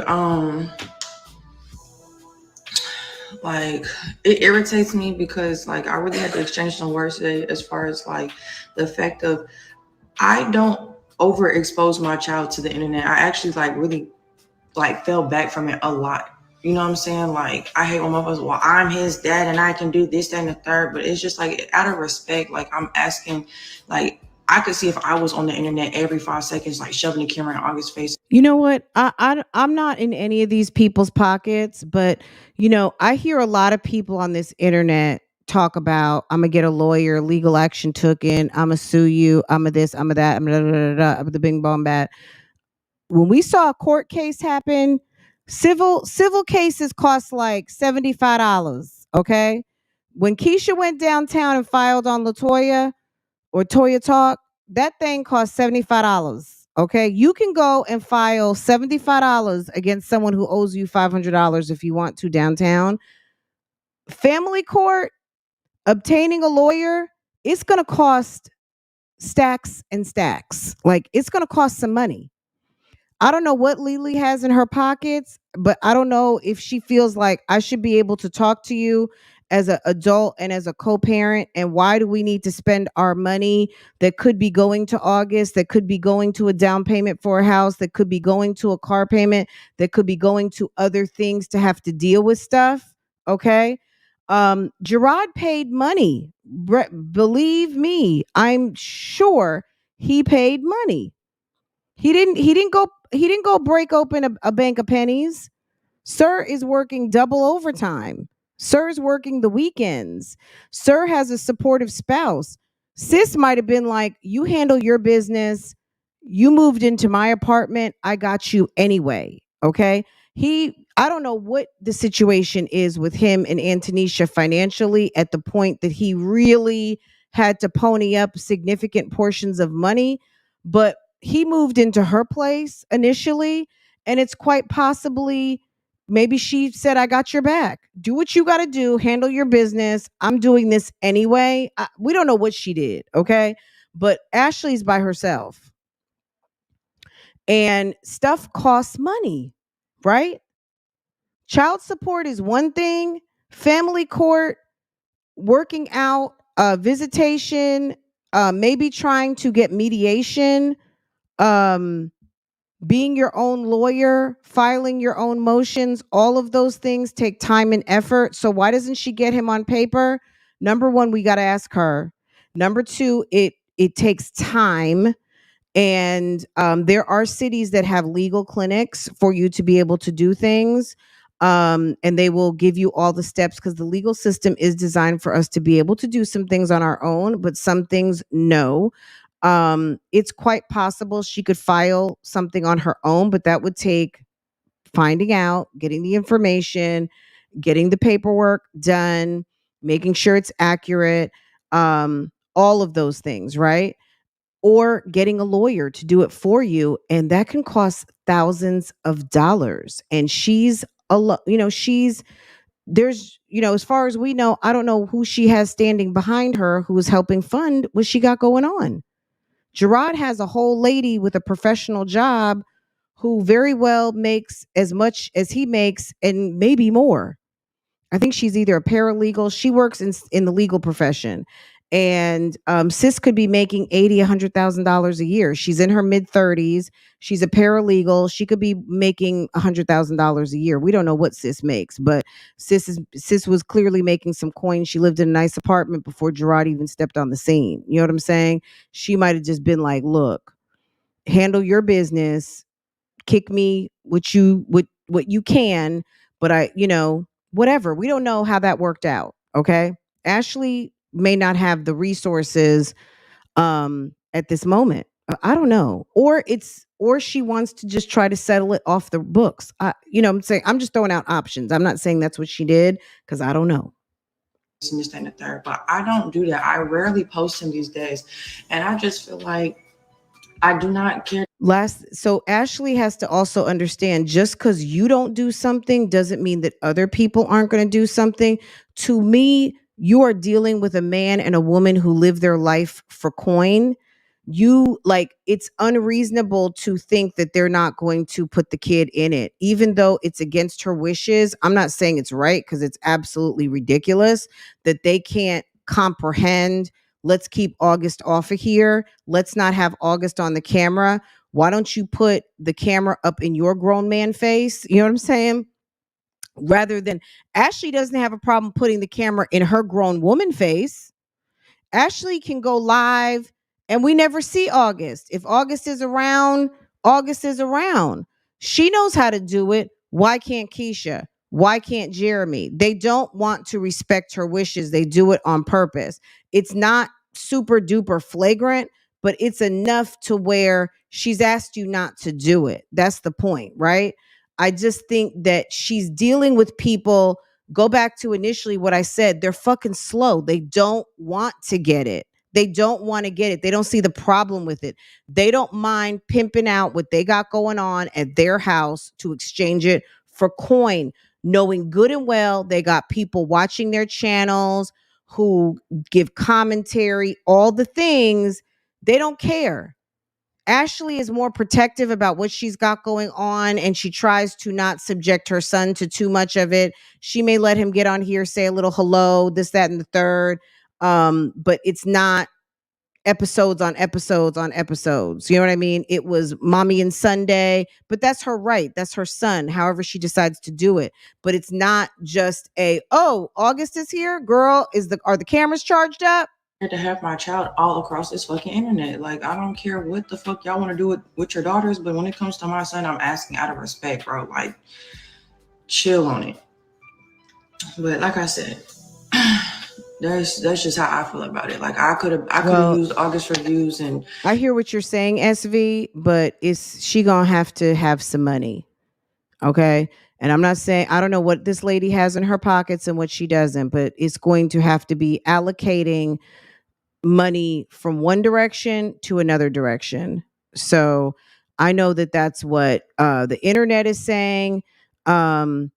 Like, it irritates me because, like, I really had to exchange some words today as far as, like, the effect of, I don't overexpose my child to the internet. I actually, like, really, like, fell back from it a lot. You know what I'm saying? Like, I hate when motherfuckers, well, I'm his dad and I can do this, that, and the third. But it's just, like, out of respect, like, I'm asking, like, I could see if I was on the internet every 5 seconds, like, shoving the camera in August's face. You know what? I'm not in any of these people's pockets, but I hear a lot of people on this internet talk about, I'm gonna get a lawyer, legal action taken, I'm gonna sue you, I'm a this, I'm a that, I'm a the bing bong bat. When we saw a court case happen, civil cases cost like $75. Okay. When Keisha went downtown and filed on Latoya or Toya Talk, that thing cost $75. Okay. You can go and file $75 against someone who owes you $500 if you want to downtown. Family court, obtaining a lawyer, it's going to cost stacks and stacks. Like, it's going to cost some money. I don't know what Lily has in her pockets, but I don't know if she feels like I should be able to talk to you as an adult and as a co-parent. And why do we need to spend our money that could be going to August, that could be going to a down payment for a house, that could be going to a car payment, that could be going to other things to have to deal with stuff? Okay. Gerard paid money. Believe me, I'm sure he paid money. He didn't go break open a bank of pennies. Sir is working double overtime. Sir is working the weekends. Sir has a supportive spouse. Sis might have been like, you handle your business. You moved into my apartment. I got you anyway. Okay. I don't know what the situation is with him and Antonisha financially at the point that he really had to pony up significant portions of money, but he moved into her place initially, and it's quite possibly maybe she said, I got your back. Do what you got to do, handle your business. I'm doing this anyway. We don't know what she did, okay? But Ashley's by herself. And stuff costs money, right? Child support is one thing, family court, working out, visitation, maybe trying to get mediation, being your own lawyer, filing your own motions, all of those things take time and effort. So why doesn't she get him on paper? Number one, we got to ask her. Number two, it takes time. And there are cities that have legal clinics for you to be able to do things. And they will give you all the steps, because the legal system is designed for us to be able to do some things on our own, but some things no. It's quite possible she could file something on her own, but that would take finding out, getting the information, getting the paperwork done, making sure it's accurate, all of those things, right? Or getting a lawyer to do it for you, and that can cost thousands of dollars. And she's there's as far as we know, I don't know who she has standing behind her who is helping fund what she got going on. Gerard has a whole lady with a professional job who very well makes as much as he makes and maybe more. I think she's either a paralegal. She works in the legal profession. And sis could be making $100,000 a year. She's in her mid-30s. She's a paralegal. She could be making $100,000 a year. We don't know what sis makes, but sis was clearly making some coin. She lived in a nice apartment before Gerard even stepped on the scene. You know what I'm saying? She might have just been like, look, handle your business, kick me what you can, but whatever. We don't know how that worked out. Okay. Ashley may not have the resources at this moment. I don't know. Or she wants to just try to settle it off the books. I'm saying, I'm just throwing out options. I'm not saying that's what she did because I don't know. And this, that, and the third, but I don't do that. I rarely post him these days, and I just feel like I do not care. So ASHLI has to also understand, just because you don't do something doesn't mean that other people aren't going to do something. To me, you are dealing with a man and a woman who live their life for coin. It's unreasonable to think that they're not going to put the kid in it, even though it's against her wishes. I'm not saying it's right, because it's absolutely ridiculous that they can't comprehend. Let's keep August off of here. Let's not have August on the camera. Why don't you put the camera up in your grown man face? You know what I'm saying? Rather than, ASHLI doesn't have a problem putting the camera in her grown woman face. ASHLI can go live and we never see August. If August is around, August is around. She knows how to do it. Why can't Keesha? Why can't Jeremy? They don't want to respect her wishes. They do it on purpose. It's not super duper flagrant, but it's enough to where she's asked you not to do it. That's the point, right? I just think that she's dealing with people. Go back to initially what I said. They're fucking slow. They don't want to get it. They don't want to get it. They don't see the problem with it. They don't mind pimping out what they got going on at their house to exchange it for coin, knowing good and well they got people watching their channels who give commentary, all the things. They don't care. ASHLI is more protective about what she's got going on, and she tries to not subject her son to too much of it. She may let him get on here, say a little hello, this, that, and the third. But it's not episodes on episodes on episodes. You know what I mean? It was Mommy and Sunday, but that's her right. That's her son, however she decides to do it. But it's not just August is here, girl. Are the cameras charged up? To have my child all across this fucking internet. Like, I don't care what the fuck y'all want to do with your daughters, but when it comes to my son, I'm asking out of respect, bro. Like, chill on it. But like I said, that's just how I feel about it. Like, I could have used August reviews, and I hear what you're saying, SV, but she gonna have to have some money. Okay. And I'm not saying, I don't know what this lady has in her pockets and what she doesn't, but it's going to have to be allocating money from one direction to another direction. So I know that that's what the internet is saying. Okay,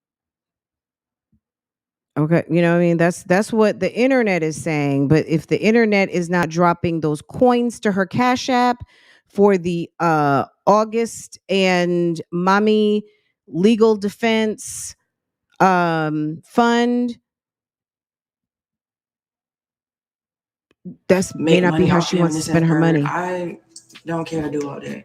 you know what I mean? That's what the internet is saying. But if the internet is not dropping those coins to her Cash App for the August and Mommy legal defense fund, that's may not be how she wants to spend her money. I don't care to do all that.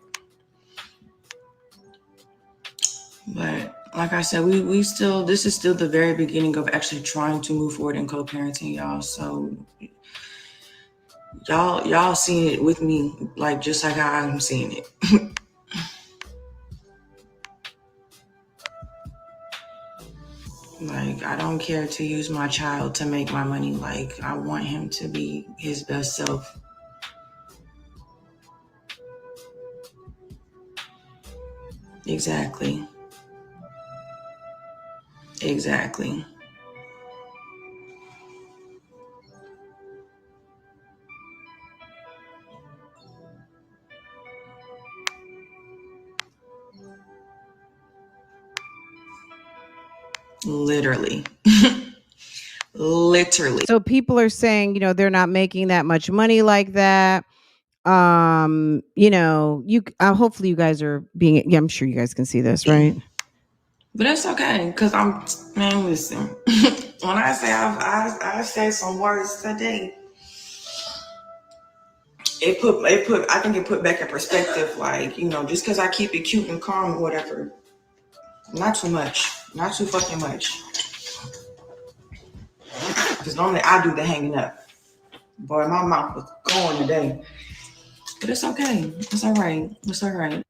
But like I said, we still, this is still the very beginning of actually trying to move forward in co-parenting, y'all. So y'all seeing it with me, like just like how I'm seeing it. Like, I don't care to use my child to make my money. Like, I want him to be his best self. Exactly. Literally. So people are saying, they're not making that much money like that. Hopefully you guys are being, I'm sure you guys can see this, right? But that's okay, because listen. When I say I said some words today, I think it put back in perspective, like, just because I keep it cute and calm or whatever. Not too much. Not too fucking much. Because normally I do the hanging up. Boy, my mouth was going today. But it's okay. It's all right.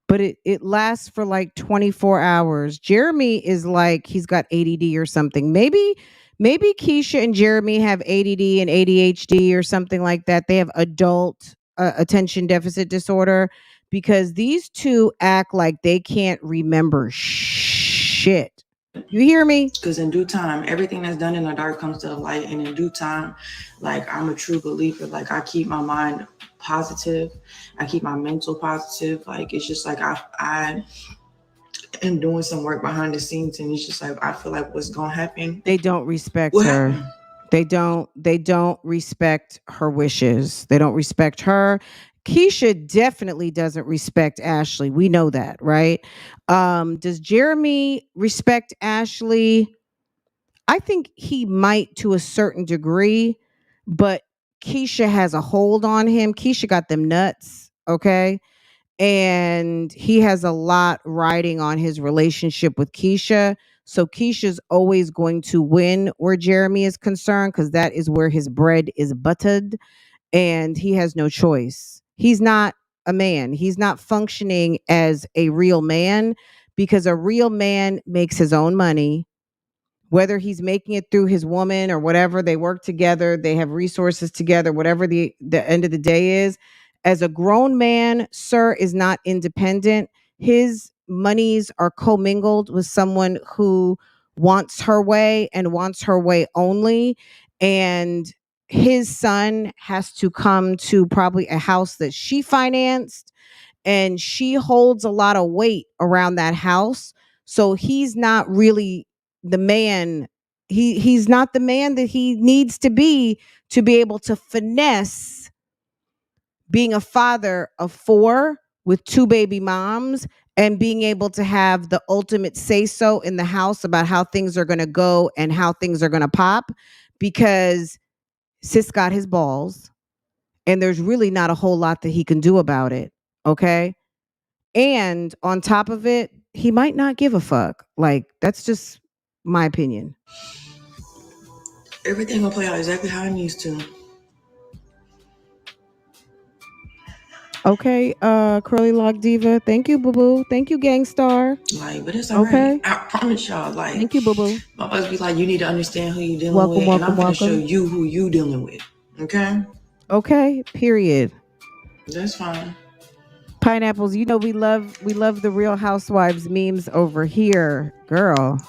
But it lasts for like 24 hours. Jeremy is like, he's got ADD or something. Maybe Keesha and Jeremy have ADD and ADHD or something like that. They have adult attention deficit disorder, because these two act like they can't remember shit. You hear me? Because in due time, everything that's done in the dark comes to the light. And in due time, like, I'm a true believer. Like, I keep my mind positive. I keep my mental positive. Like, it's just like I am doing some work behind the scenes, and it's just like I feel like what's gonna happen. They don't respect What her. happened? They don't respect her wishes. They don't respect her. Keisha definitely doesn't respect ASHLI. We know that, right? Does Jeremy respect ASHLI? I think he might to a certain degree, but Keisha has a hold on him. Keisha got them nuts, okay? And he has a lot riding on his relationship with Keisha. So Keisha's always going to win where Jeremy is concerned, because that is where his bread is buttered, and he has no choice. He's not a man. He's not functioning as a real man, because a real man makes his own money, whether he's making it through his woman or whatever. They work together, they have resources together, whatever the end of the day is. As a grown man, sir is not independent. His monies are commingled with someone who wants her way and wants her way only. And his son has to come to probably a house that she financed, and she holds a lot of weight around that house. So he's not really the man. He's not the man that he needs to be able to finesse being a father of 4 with 2 baby moms, and being able to have the ultimate say so in the house about how things are going to go and how things are going to pop, because sis got his balls, and there's really not a whole lot that he can do about it. Okay. And on top of it, he might not give a fuck. Like, that's just my opinion. Everything will play out exactly how it needs to. Okay, Curly Lock Diva. Thank you, boo boo. Thank you, Gangstar. Like, but it's all Okay. right. I promise y'all. Like, Thank you, boo boo. my folks be like, you need to understand who you dealing Welcome, with, and I'm welcome, gonna show welcome. you who you dealing with. Okay. Okay, period. That's fine. Pineapples, you know we love the Real Housewives memes over here, girl.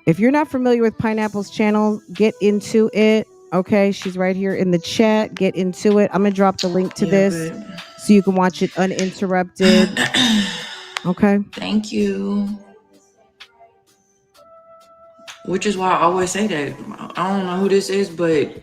If you're not familiar with Pineapple's channel, get into it. Okay, she's right here in the chat. Get into it. I'm gonna drop the link to this so you can watch it uninterrupted. Okay. Thank you. Which is why I always say that. I don't know who this is, but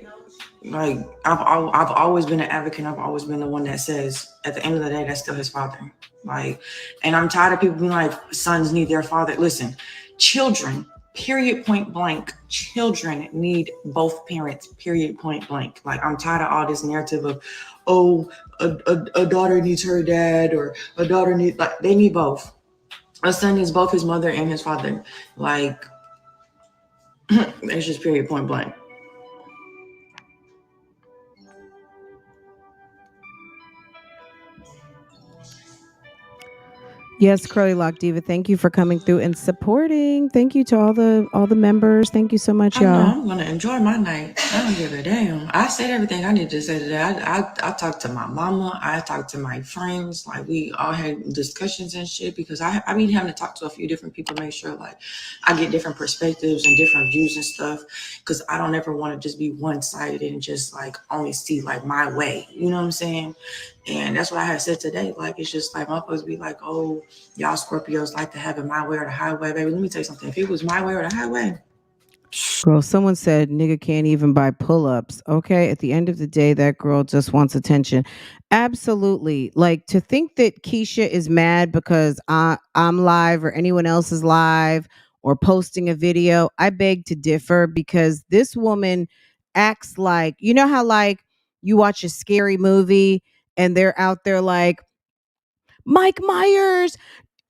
like I've always been an advocate. I've always been the one that says, at the end of the day, that's still his father. Like, and I'm tired of people being like, sons need their father. Listen, children, period, point blank. Children need both parents, period, point blank. Like, I'm tired of all this narrative of, oh, a daughter needs her dad, or a daughter needs, like, they need both. A son needs both his mother and his father. Like, it's just period, point blank. Yes, Curly Lock Diva. Thank you for coming through and supporting. Thank you to all the members. Thank you so much, y'all. I'm gonna enjoy my night. I don't give a damn. I said everything I need to say today. I talked to my mama. I talked to my friends. Like, we all had discussions and shit, because I been having to talk to a few different people, make sure like I get different perspectives and different views and stuff. Because I don't ever want to just be one sided and just like only see like my way. You know what I'm saying? And that's what I had said today. Like, it's just like, motherfuckers be like, oh, y'all Scorpios like to have it my way or the highway. Baby, let me tell you something. If it was my way or the highway. Girl, someone said nigga can't even buy pull-ups. Okay. At the end of the day, that girl just wants attention. Absolutely. Like, to think that Keisha is mad because I'm live or anyone else is live or posting a video, I beg to differ, because this woman acts like, you know how like you watch a scary movie and they're out there like, Mike Myers,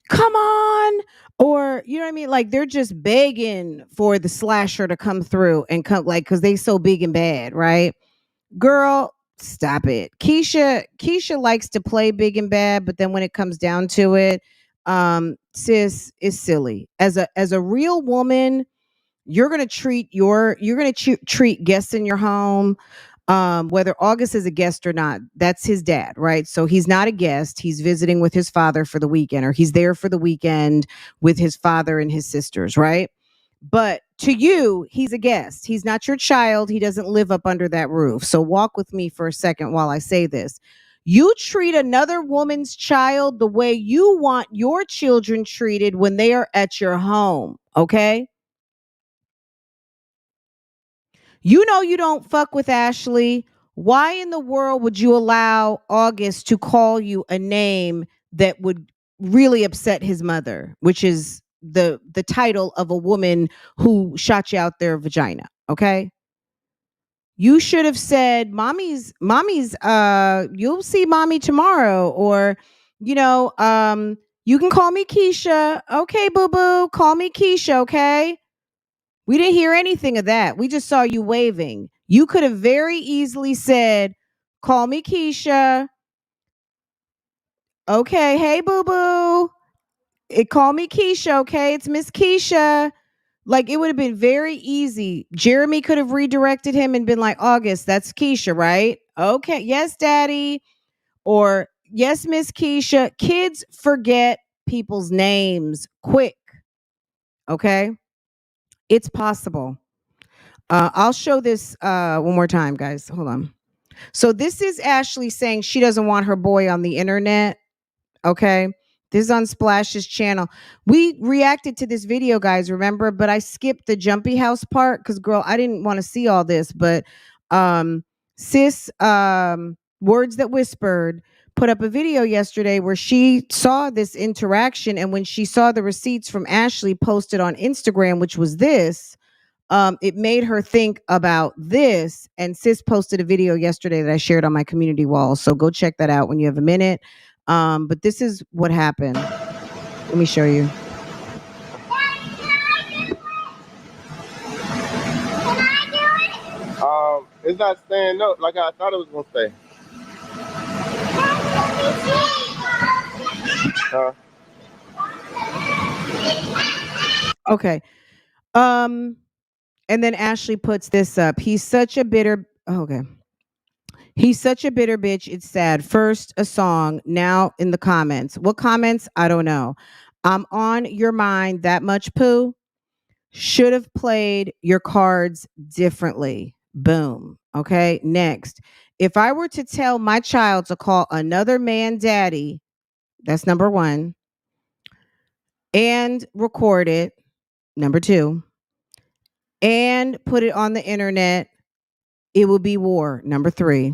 come on. Or, you know what I mean? Like, they're just begging for the slasher to come through and come, like, because they so big and bad, right? Girl, stop it. Keisha likes to play big and bad, but then when it comes down to it, sis is silly. As a real woman, you're gonna treat treat guests in your home whether August is a guest or not. That's his dad, right? So he's not a guest. He's visiting with his father for the weekend, or he's there for the weekend with his father and his sisters, right? But to you, he's a guest. He's not your child. He doesn't live up under that roof. So walk with me for a second while I say this. You treat another woman's child the way you want your children treated when they are at your home, okay? You know you don't fuck with ASHLI. Why in the world would you allow August to call you a name that would really upset his mother, which is the title of a woman who shot you out their vagina, okay? You should have said, mommy's you'll see mommy tomorrow, or you can call me Keisha. Okay, boo-boo, call me Keisha, okay? We didn't hear anything of that. We just saw you waving. You could have very easily said, call me Keisha. Okay, hey, boo-boo. Call me Keisha, okay? It's Miss Keisha. Like, it would have been very easy. Jeremy could have redirected him and been like, August, that's Keisha, right? Okay, yes, daddy. Or, yes, Miss Keisha. Kids forget people's names quick, okay? It's possible. I'll show this one more time, guys. Hold on. So this is ASHLI saying she doesn't want her boy on the internet. Okay. This is on Splash's channel. We reacted to this video, guys, remember? But I skipped the jumpy house part because, girl, I didn't want to see all this. But sis, Words That Whispered, put up a video yesterday where she saw this interaction. And when she saw the receipts from ASHLI posted on Instagram, which was this, it made her think about this. And sis posted a video yesterday that I shared on my community wall. So go check that out when you have a minute. But this is what happened. Let me show you. It's not staying up like I thought it was gonna stay. Okay. And then ASHLI puts this up. He's such a bitter bitch. It's sad. First a song, now in the comments. What comments? I don't know. I'm on your mind that much, poo. Should have played your cards differently. Boom. Okay. Next. If I were to tell my child to call another man daddy, that's number one, and record it, number two, and put it on the internet, it will be war, number three.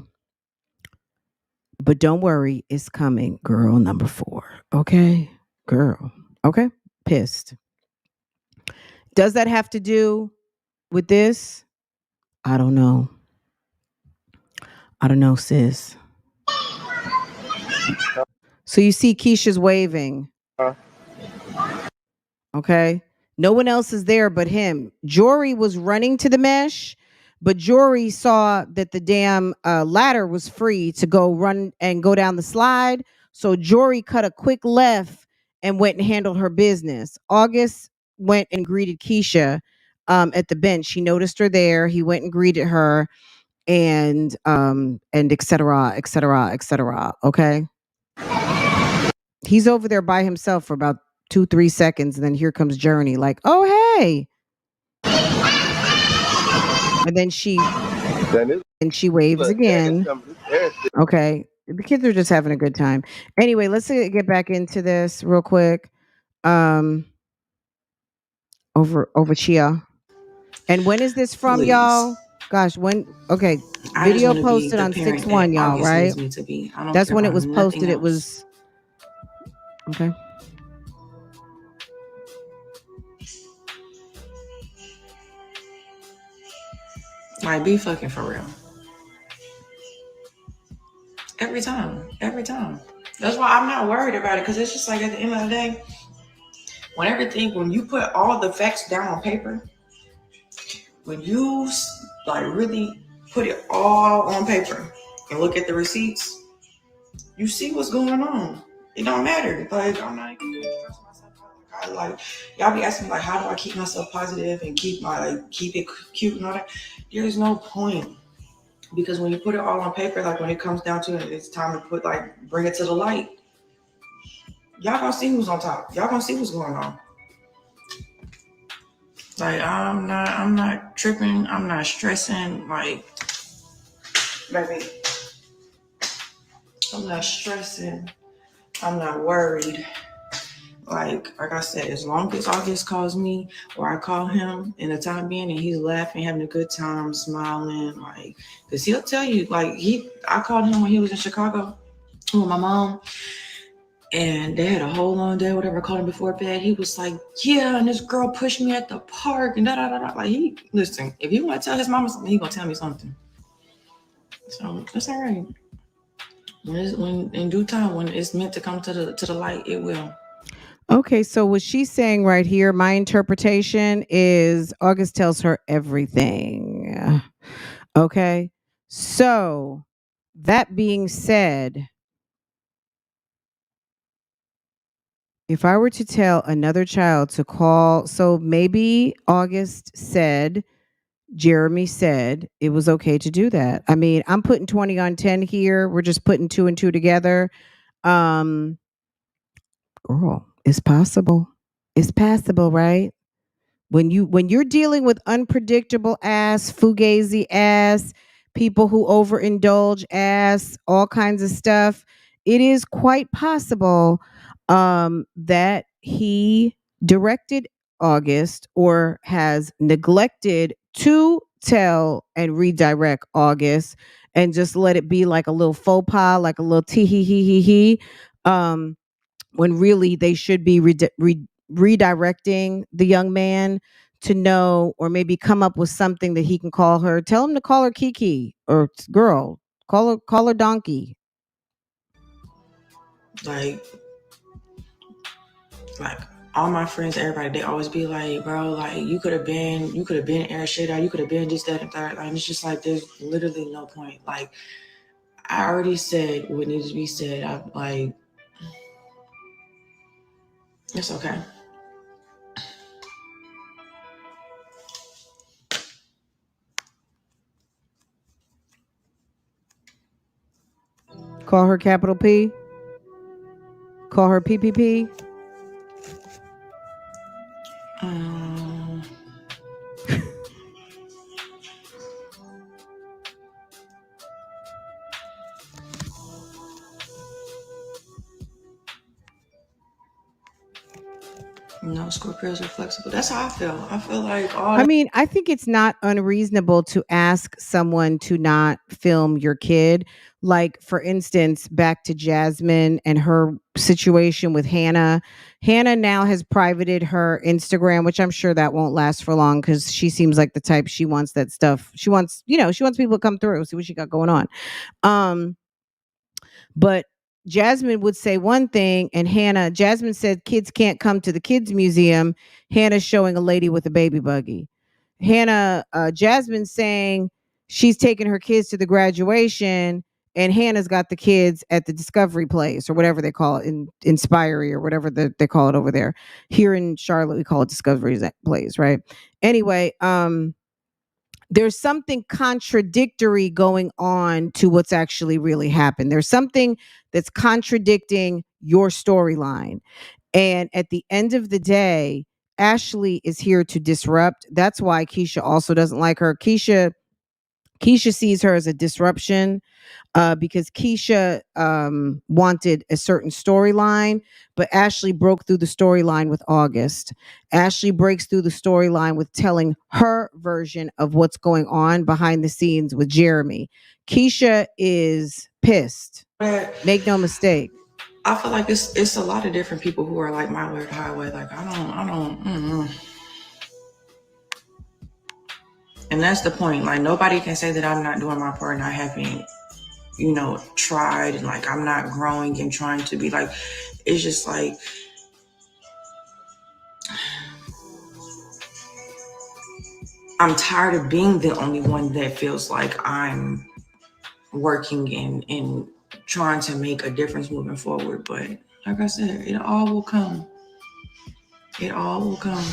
But don't worry, it's coming, girl, number four. Okay? Girl. Okay? Pissed. Does that have to do with this? I don't know. I don't know, sis. So you see Keisha's waving. Okay? No one else is there but him. Jory was running to the mesh, but Jory saw that the damn ladder was free to go run and go down the slide. So Jory cut a quick left and went and handled her business. August went and greeted Keisha at the bench. He noticed her there. He went and greeted her, and et cetera, et cetera, et cetera. Okay. He's over there by himself for about 2-3 seconds, and then here comes Journey, like, oh hey. And then she waves again. Okay. The kids are just having a good time. Anyway, let's get back into this real quick. Over Chia. And when is this from, y'all? Gosh, when? Okay, video posted on 6/1, y'all, right? That's when it was posted. It was okay. Like, be fucking for real. Every time. That's why I'm not worried about it, because it's just like, at the end of the day, when you put all the facts down on paper, when you like really put it all on paper and look at the receipts, you see what's going on. It don't matter. Like, I'm not even gonna stress myself out. Like, y'all be asking, like, how do I keep myself positive and keep it cute and all that? There's no point. Because when you put it all on paper, like when it comes down to it, it's time to bring it to the light. Y'all gonna see who's on top. Y'all gonna see what's going on. Like I'm not tripping. I'm not stressing. Like, baby, I'm not stressing. I'm not worried. Like I said, as long as August calls me or I call him in the time being and he's laughing, having a good time, smiling, like, because he'll tell you, like, I called him when he was in Chicago with my mom and they had a whole long day, whatever. I called him before bed. He was like, yeah, and this girl pushed me at the park and da-da-da-da. Like, listen, if he want to tell his mama something, he gonna tell me something. So that's all right. When in due time, when it's meant to come to the light, it will. Okay, so what she's saying right here, my interpretation is August tells her everything. Okay, so that being said, if I were to tell another child to call, so maybe Jeremy said it was okay to do that. I mean, I'm putting 20 on 10 here. We're just putting 2 and 2 together. Girl, it's possible. It's passable, right? When you're dealing with unpredictable ass, fugazi ass, people who overindulge ass, all kinds of stuff, it is quite possible that he directed August or has neglected to tell and redirect August and just let it be like a little faux pas, like a little tee hee hee hee hee. When really they should be redirecting the young man to know or maybe come up with something that he can call her. Tell him to call her Kiki or girl. Call her donkey. Like all my friends, everybody, they always be like, bro, like you could have been air shit out, you could have been this, that, and third. Like it's just like there's literally no point. Like I already said what needs to be said. I'm like, it's okay. Call her capital P. Call her PPP. No, Scorpios are flexible. That's how I feel. I feel like I think it's not unreasonable to ask someone to not film your kid. Like, for instance, back to Jasmine and her situation with Hannah. Hannah now has privated her Instagram, which I'm sure that won't last for long because she seems like the type, she wants that stuff. She wants people to come through, see what she got going on. But Jasmine would say one thing, and Jasmine said kids can't come to the kids museum. Hannah's showing a lady with a baby buggy. Jasmine saying she's taking her kids to the graduation, and Hannah's got the kids at the Discovery Place or whatever they call it, in Inspiry or whatever they call it over there. Here in Charlotte, we call it Discovery Place, right? Anyway, there's something contradictory going on to what's actually really happened. There's something that's contradicting your storyline. And at the end of the day, ASHLI is here to disrupt. That's why Keesha also doesn't like her. Keesha sees her as a disruption because Keesha wanted a certain storyline, but ASHLI broke through the storyline with August. ASHLI breaks through the storyline with telling her version of what's going on behind the scenes with Jeremy. Keesha is pissed. Make no mistake. I feel like it's a lot of different people who are like my weird highway. Like I don't. And that's the point. Like nobody can say that I'm not doing my part and I haven't, tried and like I'm not growing and trying to be like. It's just like I'm tired of being the only one that feels like I'm working and trying to make a difference moving forward. But like I said, it all will come. It all will come.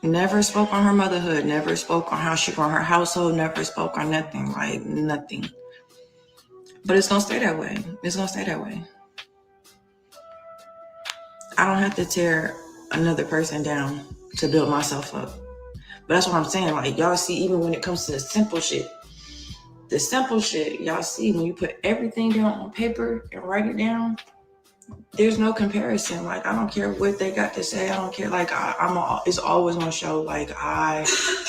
Never spoke on her motherhood. Never spoke on how she run her household. Never spoke on nothing. Like nothing. But it's gonna stay that way. It's gonna stay that way. I don't have to tear another person down to build myself up. But that's what I'm saying. Like y'all see, even when it comes to the simple shit, y'all see when you put everything down on paper and write it down, there's no comparison. Like I don't care what they got to say. I don't care. Like it's always gonna show. Like I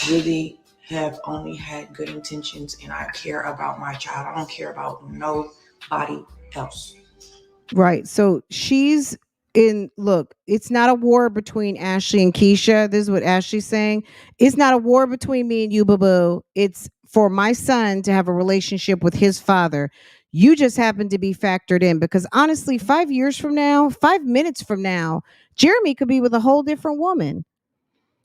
really have only had good intentions, and I care about my child. I don't care about nobody else. Right. So she's look, it's not a war between ASHLI and Keisha. This is what ASHLI's saying. It's not a war between me and you, boo boo. It's for my son to have a relationship with his father. You just happen to be factored in because honestly, 5 years from now, 5 minutes from now, Jeremy could be with a whole different woman.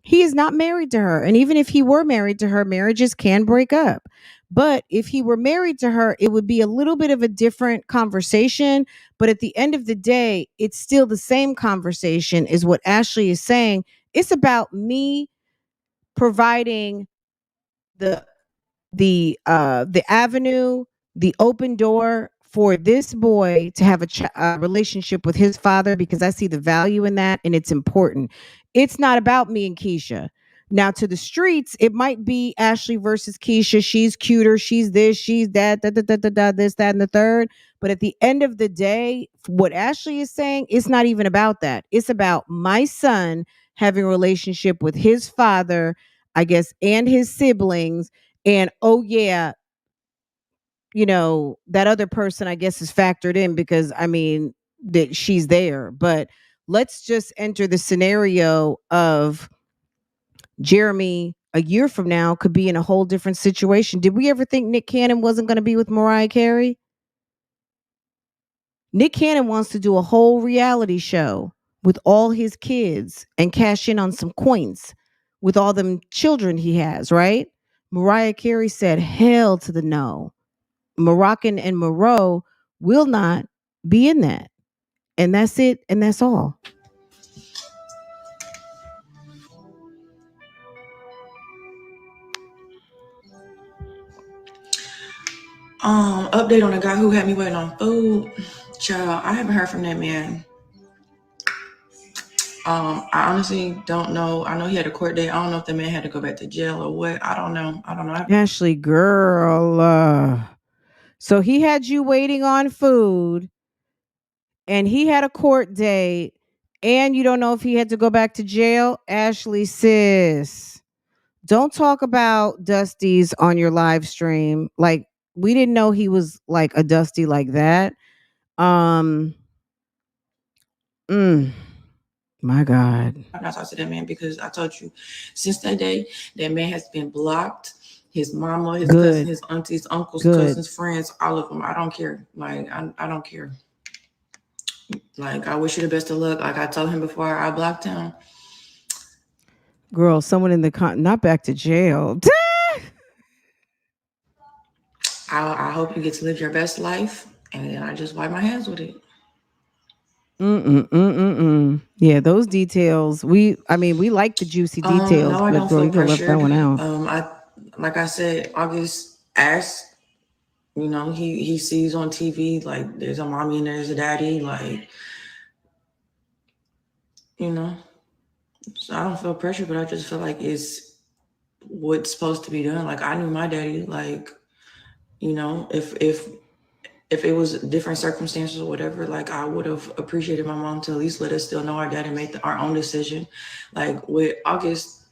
He is not married to her. And even if he were married to her, marriages can break up. But if he were married to her, it would be a little bit of a different conversation. But at the end of the day, it's still the same conversation, is what ASHLI is saying. It's about me providing the the avenue, the open door for this boy to have a relationship with his father because I see the value in that and it's important. It's not about me and Keisha. Now to the streets, it might be ASHLI versus Keisha. She's cuter. She's this. She's that. Da, da, da, da, da, this, that, and the third. But at the end of the day, what ASHLI is saying, it's not even about that. It's about my son having a relationship with his father, I guess, and his siblings, and oh yeah, that other person I guess is factored in because I mean that she's there. But let's just enter the scenario of Jeremy a year from now could be in a whole different situation. Did we ever think Nick Cannon wasn't going to be with Mariah Carey? Nick Cannon wants to do a whole reality show with all his kids and cash in on some coins with all them children he has, right? Mariah Carey said hell to the no. Moroccan and Moreau will not be in that. And that's it. And that's all. Update on the guy who had me waiting on food. Child, I haven't heard from that man. I honestly don't know. I know he had a court date. I don't know if the man had to go back to jail or what. I don't know. ASHLI, girl. So he had you waiting on food and he had a court date and you don't know if he had to go back to jail. ASHLI, sis, don't talk about Dusties on your live stream. Like, we didn't know he was like a Dusty like that. My God. I talked to that man because I told you, since that day, that man has been blocked. His mama, his cousin, his aunties, uncles, cousins, friends, all of them. I don't care. Like, I don't care. Like, I wish you the best of luck. Like I told him before I blocked him. Girl, someone in the not back to jail. I hope you get to live your best life, and then I just wipe my hands with it. Yeah, those details. We like the juicy details, no, I don't feel you left that one out. Like I said, August asked. He sees on TV like there's a mommy and there's a daddy. Like, so I don't feel pressure, but I just feel like it's what's supposed to be done. Like I knew my daddy. Like, if it was different circumstances or whatever, like I would have appreciated my mom to at least let us still know our dad and make our own decision. Like with August,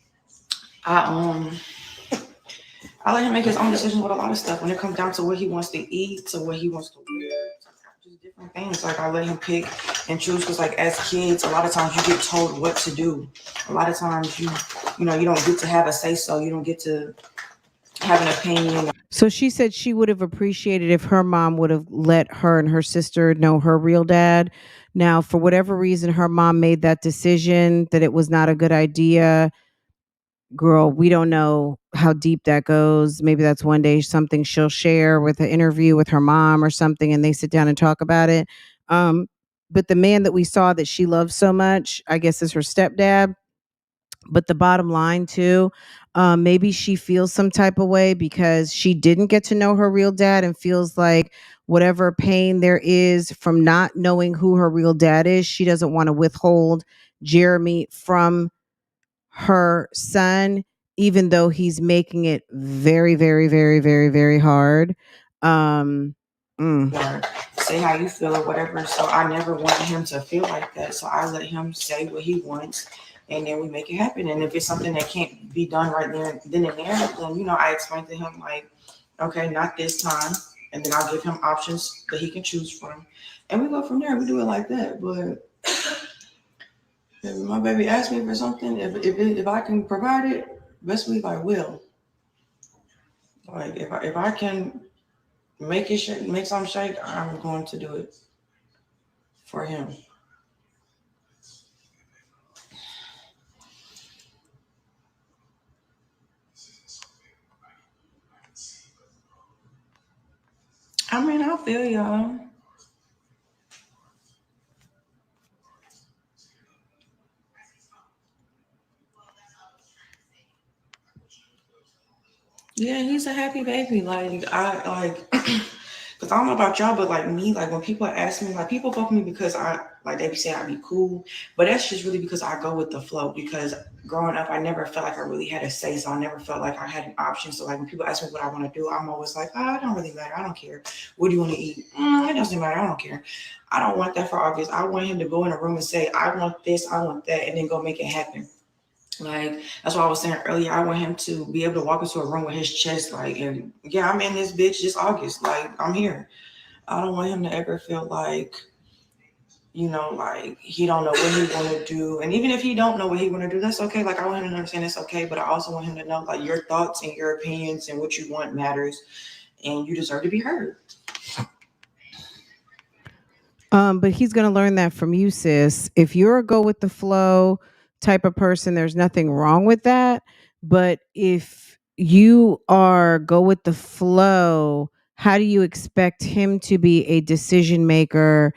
I let him make his own decisions with a lot of stuff when it comes down to what he wants to eat, to what he wants to wear, just different things. Like I let him pick and choose because like as kids, a lot of times you get told what to do. A lot of times you don't get to have a say so. You don't get to have an opinion. So she said she would have appreciated if her mom would have let her and her sister know her real dad. Now, for whatever reason, her mom made that decision that it was not a good idea. Girl, we don't know how deep that goes. Maybe that's one day something she'll share with an interview with her mom or something, and they sit down and talk about it. But the man that we saw that she loves so much, I guess is her stepdad. But the bottom line too, maybe she feels some type of way because she didn't get to know her real dad and feels like whatever pain there is from not knowing who her real dad is, she doesn't want to withhold Jeremy from her son, even though he's making it very, very, very, very, very hard. Um, mm. Or say how you feel or whatever. So I never wanted him to feel like that. So I let him say what he wants, and then we make it happen. And if it's something that can't be done right there, then and there, then I explain to him like, okay, not this time, and then I'll give him options that he can choose from, and we go from there. We do it like that. But if my baby asks me for something, if I can provide it, best believe I will. Like if I can make it shake, make something shake, I'm going to do it for him. I mean, I feel y'all. Yeah, he's a happy baby. Like I like, cause I don't know about y'all, but like me, like when people ask me, like people fuck me because I like they be saying I be cool, but that's just really because I go with the flow. Because growing up, I never felt like I really had a say, so I never felt like I had an option. So like when people ask me what I want to do, I'm always like, oh, it don't really matter. I don't care. What do you want to eat? It doesn't matter. I don't care. I don't want that for August. I want him to go in a room and say, I want this, I want that, and then go make it happen. Like that's what I was saying earlier. I want him to be able to walk into a room with his chest like, and yeah, I'm in this bitch this August. Like I'm here. I don't want him to ever feel like, like he don't know what he want to do. And even if he don't know what he want to do, that's okay. Like I want him to understand it's okay. But I also want him to know like your thoughts and your opinions and what you want matters, and you deserve to be heard. But he's going to learn that from you, sis. If you're a go with the flow type of person, there's nothing wrong with that. But if you are go with the flow, how do you expect him to be a decision maker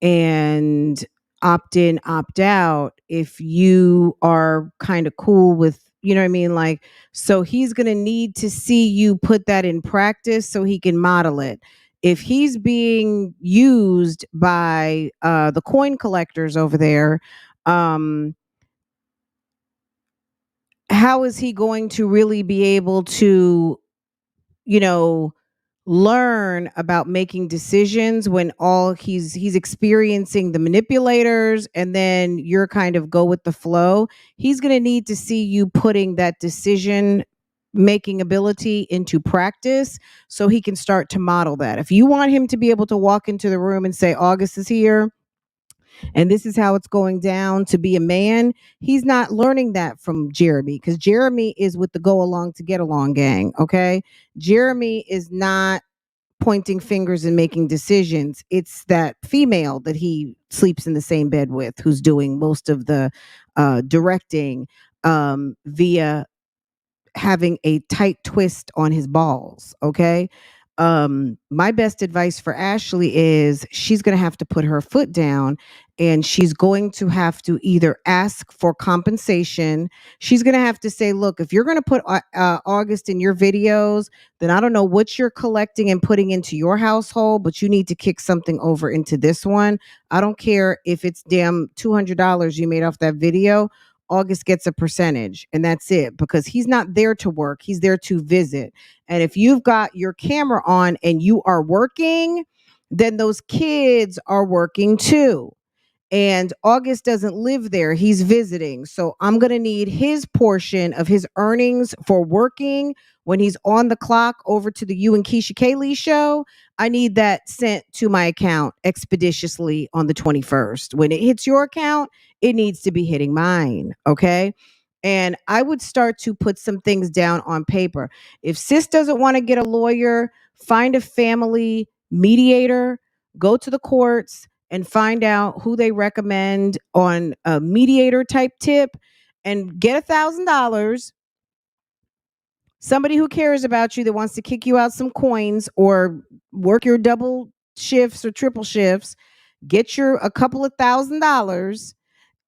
and opt in, opt out if you are kind of cool with, you know what I mean? Like, so he's going to need to see you put that in practice so he can model it. If he's being used by the coin collectors over there, um, how is he going to really be able to, you know, learn about making decisions when all he's experiencing the manipulators and then you're kind of go with the flow? He's going to need to see you putting that decision making ability into practice so he can start to model that. If you want him to be able to walk into the room and say August is here and this is how it's going down to be a man, he's not learning that from Jeremy, because Jeremy is with the go along to get along gang. Okay, Jeremy is not pointing fingers and making decisions. It's that female that he sleeps in the same bed with who's doing most of the directing via having a tight twist on his balls. Okay. My best advice for ASHLI is she's going to have to put her foot down and she's going to have to either ask for compensation. She's going to have to say, look, if you're going to put August in your videos, then I don't know what you're collecting and putting into your household, but you need to kick something over into this one. I don't care if it's damn $200 you made off that video. August gets a percentage and that's it, because he's not there to work. He's there to visit. And if you've got your camera on and you are working, then those kids are working too. And August doesn't live there. He's visiting. So I'm going to need his portion of his earnings for working when he's on the clock over to the You and KeeshaKaylee show. I need that sent to my account expeditiously on the 21st. When it hits your account, it needs to be hitting mine. Okay. And I would start to put some things down on paper. If sis doesn't want to get a lawyer, find a family mediator, go to the courts and find out who they recommend on a mediator type tip and get $1,000. Somebody who cares about you that wants to kick you out some coins or work your double shifts or triple shifts, get your a couple of $1,000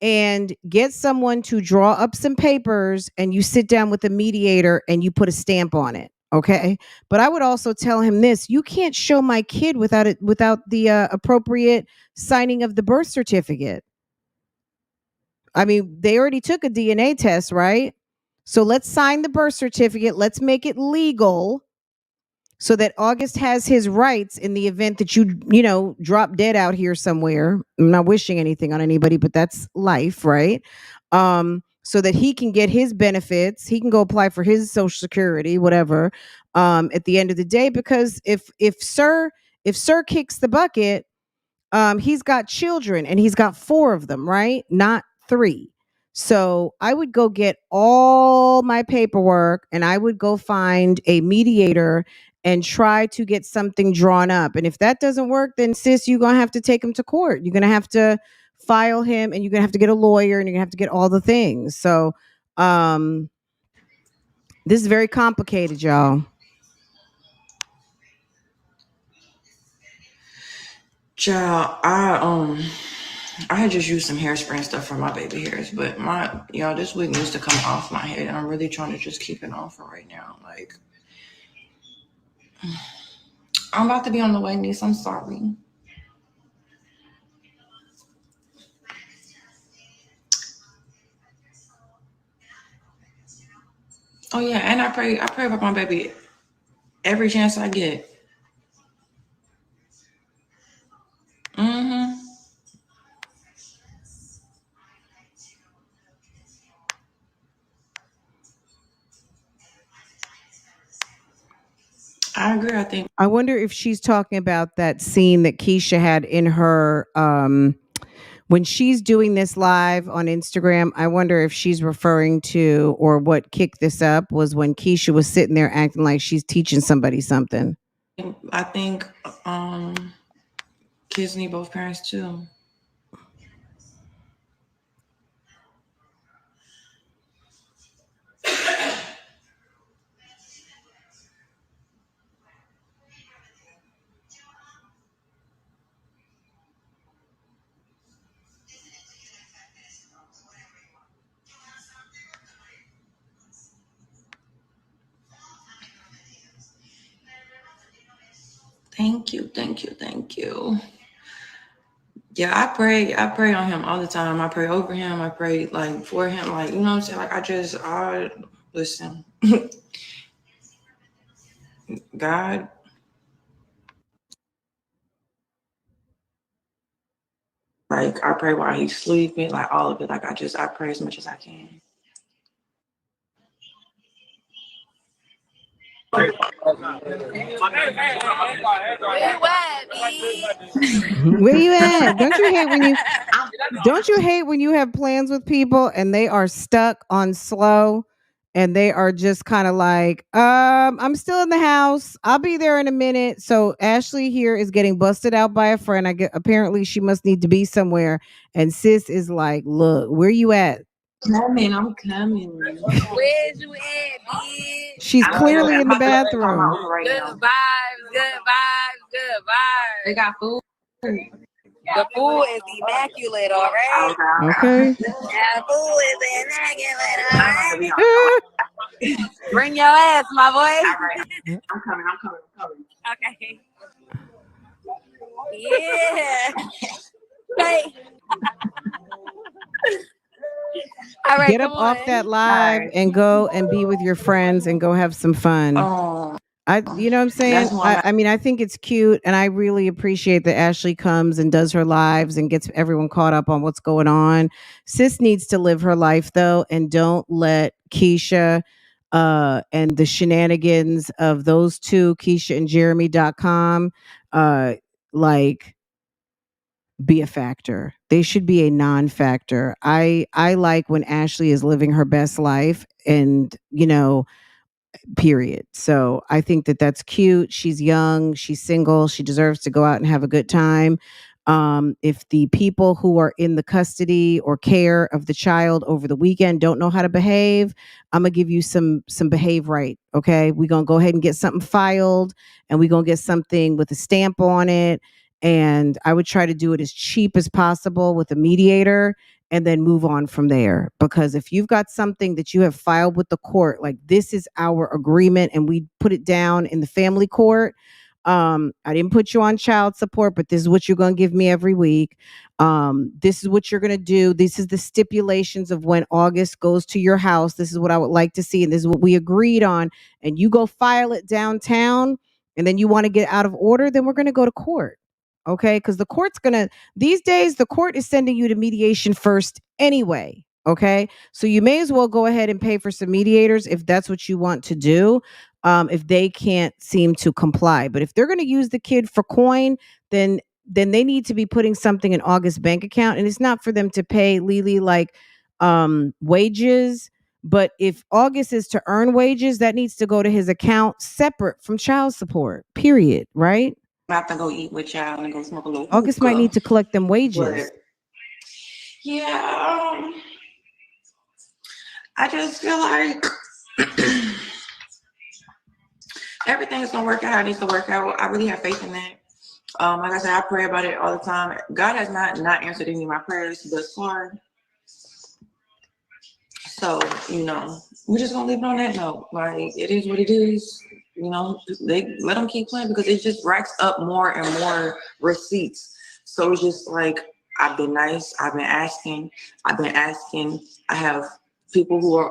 and get someone to draw up some papers, and you sit down with the mediator and you put a stamp on it. Okay. But I would also tell him this: you can't show my kid without the appropriate signing of the birth certificate. I mean, they already took a DNA test, right? So let's sign the birth certificate. Let's make it legal so that August has his rights in the event that you drop dead out here somewhere. I'm not wishing anything on anybody, but that's life, right? So that he can get his benefits, he can go apply for his social security, whatever. At the end of the day, because if Sir kicks the bucket, he's got children and he's got 4 of them, right? Not 3. So I would go get all my paperwork and I would go find a mediator and try to get something drawn up. And if that doesn't work, then sis, you're going to have to take him to court. You're going to have to file him, and you're going to have to get a lawyer, and you're going to have to get all the things. So this is very complicated, y'all. Child, I had just used some hairspray and stuff for my baby hairs, but this wig needs to come off my head, and I'm really trying to just keep it on for right now. Like, I'm about to be on the way, niece. I'm sorry. Oh yeah, and I pray about my baby every chance I get. I agree. I wonder if she's talking about that scene that Keisha had in her when she's doing this live on Instagram. I wonder if she's referring to, or what kicked this up was when Keisha was sitting there acting like she's teaching somebody something. I think kids need both parents too. Thank you. Yeah, I pray on him all the time. I pray over him. I pray like for him. Like, you know what I'm saying? Like, I listen. God. Like, I pray while he's sleeping, like all of it. Like, I pray as much as I can. Where you at? Don't you hate when you have plans with people and they are stuck on slow, and they are just kind of like, I'm still in the house. I'll be there in a minute. So ASHLI here is getting busted out by a friend. Apparently she must need to be somewhere. And sis is like, look, where you at? I'm coming. Where's you at, bitch? She's clearly in the bathroom. Good vibes. They got food. The food is immaculate, all right? Okay. The food is immaculate, all right? Bring your ass, my boy. All right. I'm coming. Okay. Yeah. Hey. All right, get up off that live and go and be with your friends and go have some fun. You know what I'm saying? I think it's cute, and I really appreciate that ASHLI comes and does her lives and gets everyone caught up on what's going on. Sis needs to live her life though, and don't let Keisha and the shenanigans of those two, Keisha and Jeremy.com, be a factor. They should be a non-factor. I like when ASHLI is living her best life, and period. So I think that that's cute. She's young, she's single, she deserves to go out and have a good time. If the people who are in the custody or care of the child over the weekend don't know how to behave, I'm gonna give you some behave right. Okay, we're gonna go ahead and get something filed, and we're gonna get something with a stamp on it. And I would try to do it as cheap as possible with a mediator, and then move on from there. Because if you've got something that you have filed with the court, like this is our agreement and we put it down in the family court. I didn't put you on child support, but this is what you're going to give me every week. This is what you're going to do. This is the stipulations of when August goes to your house. This is what I would like to see. And this is what we agreed on. And you go file it downtown and then you want to get out of order, then we're going to go to court. Okay. Because the court's going to, these days, the court is sending you to mediation first anyway. Okay. So you may as well go ahead and pay for some mediators if that's what you want to do. If they can't seem to comply. But if they're going to use the kid for coin, then they need to be putting something in August's bank account. And it's not for them to pay Lily like wages. But if August is to earn wages, that needs to go to his account separate from child support, period. Right? I have to go eat with y'all and go smoke a little August might need to collect them wages. But, yeah, I just feel like everything is gonna work out how it needs to work out. I really have faith in that. Like I said, I pray about it all the time. God has not answered any of my prayers thus far. So, we're just gonna leave it on that note. Like, it is what it is. They let them keep playing because it just racks up more and more receipts. So it's just like, I've been nice. I've been asking. I have people who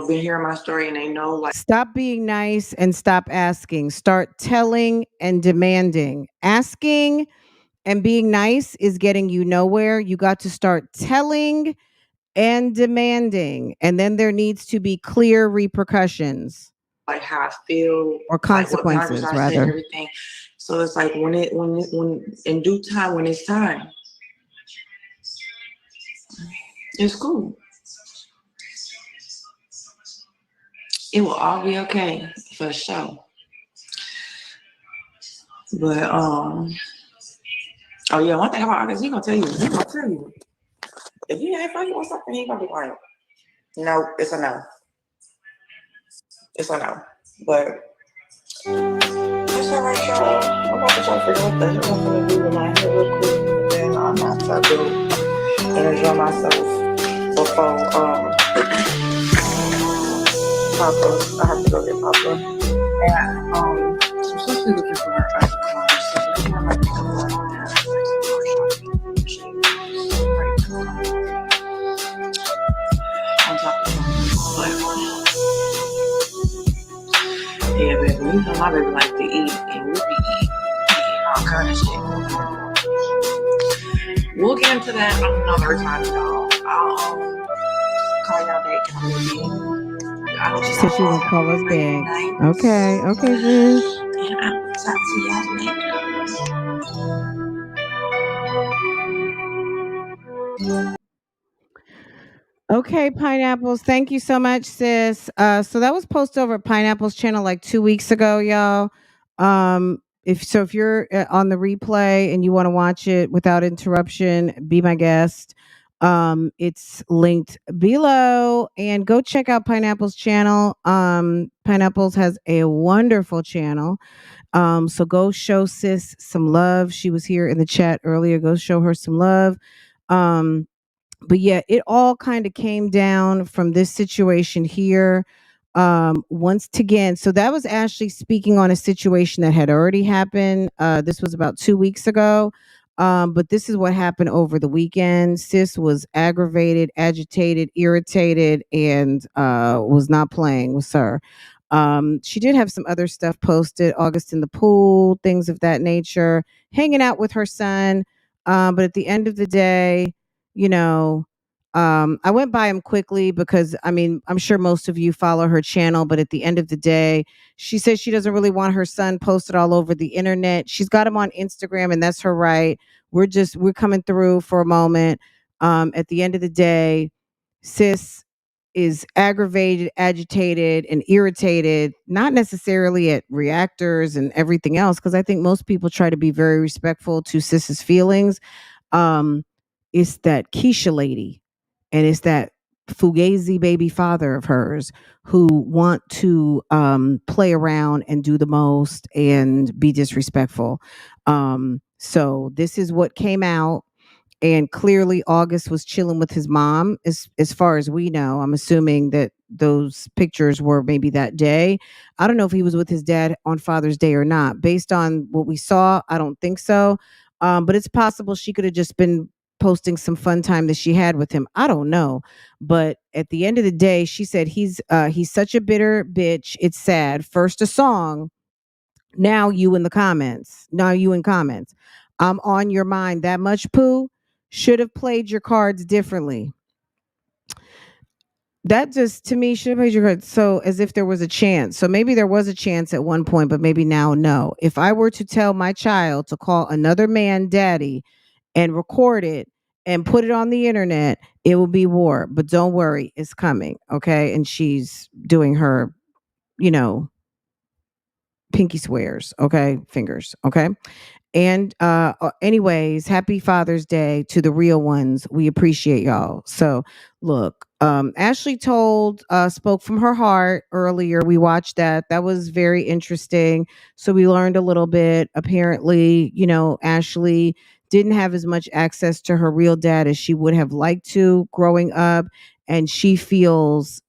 been hearing my story and they know, like, stop being nice and stop asking. Start telling and demanding. Asking and being nice is getting you nowhere. You got to start telling and demanding, and then there needs to be clear repercussions, like how I feel, or consequences, like rather. and everything. So it's like when in due time, when it's time, it's cool. It will all be okay for sure. But oh yeah, one thing about August, he gonna tell you. If he ain't fighting or something, he gonna be quiet. No, it's a no. It's a no. But that's all right, y'all. I'm about to try to figure out what the hell I'm gonna do with my hair real quick, and then I'm gonna have to go and enjoy myself before Papa. I have to go get Papa. And I'm supposed to be looking for my car, so I might be going on there. On top of it. Yeah, baby, my baby like to eat, and we be eating all kind of shit. We'll get into that another time, y'all. I'll call y'all back in a little bit. She said she was gonna call us back. Okay, sis. And I'll talk to y'all later. Okay, Pineapples. Thank you so much, sis. So that was posted over at Pineapples channel like 2 weeks ago, y'all. If you're on the replay and you want to watch it without interruption, be my guest. It's linked below, and go check out Pineapples channel. Pineapples has a wonderful channel. So go show sis some love. She was here in the chat earlier. Go show her some love. But yeah, it all kind of came down from this situation here. Once again, so that was ASHLI speaking on a situation that had already happened. This was about 2 weeks ago. But this is what happened over the weekend. Sis was aggravated, agitated, irritated, and was not playing with her. She did have some other stuff posted, August in the pool, things of that nature, hanging out with her son. But at the end of the day, I went by him quickly because, I'm sure most of you follow her channel, but at the end of the day, she says she doesn't really want her son posted all over the internet. She's got him on Instagram, and that's her right. We're coming through for a moment. At the end of the day, sis is aggravated, agitated, and irritated, not necessarily at reactors and everything else, because I think most people try to be very respectful to sis's feelings. It's that Keisha lady, and it's that fugazi baby father of hers who want to play around and do the most and be disrespectful. So this is what came out. and clearly August was chilling with his mom, as far as we know. I'm assuming that those pictures were maybe that day. I don't know if he was with his dad on Father's Day or not. Based on what we saw, I don't think so. But it's possible she could have just been posting some fun time that she had with him. I don't know. But at the end of the day, she said he's such a bitter bitch. It's sad. First a song, now you in the comments. Now you in comments. I'm on your mind that much, Pooh. Should have played your cards differently. That just, to me, should have played your cards so as if there was a chance. So maybe there was a chance at one point, but maybe now no. If I were to tell my child to call another man daddy and record it and put it on the internet, it will be war. But don't worry, it's coming. Okay. And she's doing her, you know, pinky swears. Okay. Fingers. Okay. And anyways, happy Father's Day to the real ones. We appreciate y'all. So look, ASHLI spoke from her heart earlier. We watched that. That was very interesting. So we learned a little bit. Apparently, ASHLI didn't have as much access to her real dad as she would have liked to growing up. And she feels,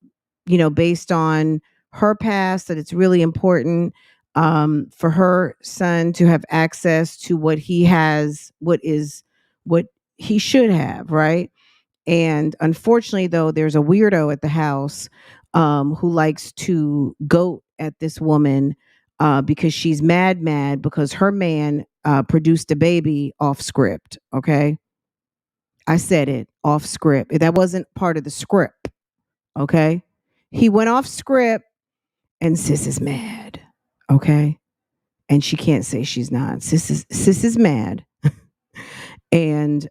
based on her past, that it's really important for her son to have access to what he has, what he should have, right? And unfortunately, though, there's a weirdo at the house who likes to goat at this woman because she's mad because her man produced a baby off script. Okay. I said it, off script. That wasn't part of the script. Okay. He went off script and sis is mad. Okay. And she can't say she's not. Sis is mad. And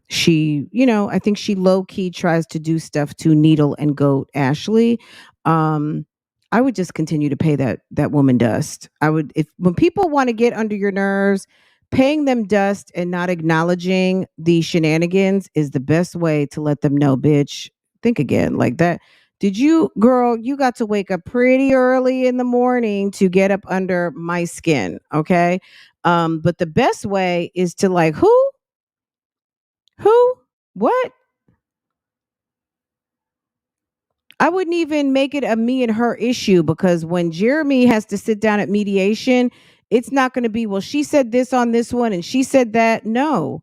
she, I think she low key tries to do stuff to needle and goat ASHLI. I would just continue to pay that woman dust. I would, if when people want to get under your nerves, paying them dust and not acknowledging the shenanigans is the best way to let them know, bitch, think again. Like that. Did you, girl, you got to wake up pretty early in the morning to get up under my skin, okay? But the best way is to like, who? Who? What? I wouldn't even make it a me and her issue because when Jeremy has to sit down at mediation, it's not going to be, well, she said this on this one and she said that. No.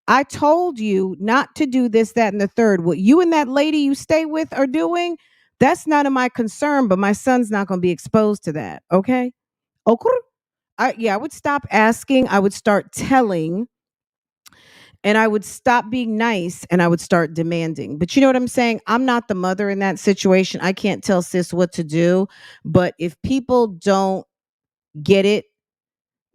I told you not to do this, that, and the third. What you and that lady you stay with are doing, that's none of my concern, but my son's not going to be exposed to that. Okay? Okay. I would stop asking. I would start telling, and I would stop being nice and I would start demanding. But you know what I'm saying? I'm not the mother in that situation. I can't tell sis what to do. But if people don't get it,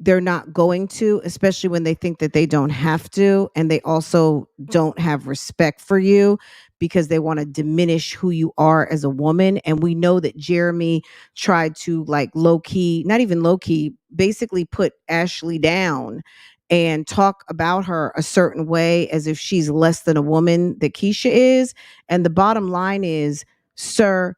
they're not going to, especially when they think that they don't have to. And they also don't have respect for you because they want to diminish who you are as a woman. And we know that Jeremy tried to, like, low key, not even low key, basically put ASHLI down and talk about her a certain way as if she's less than a woman that Keisha is. And the bottom line is, sir,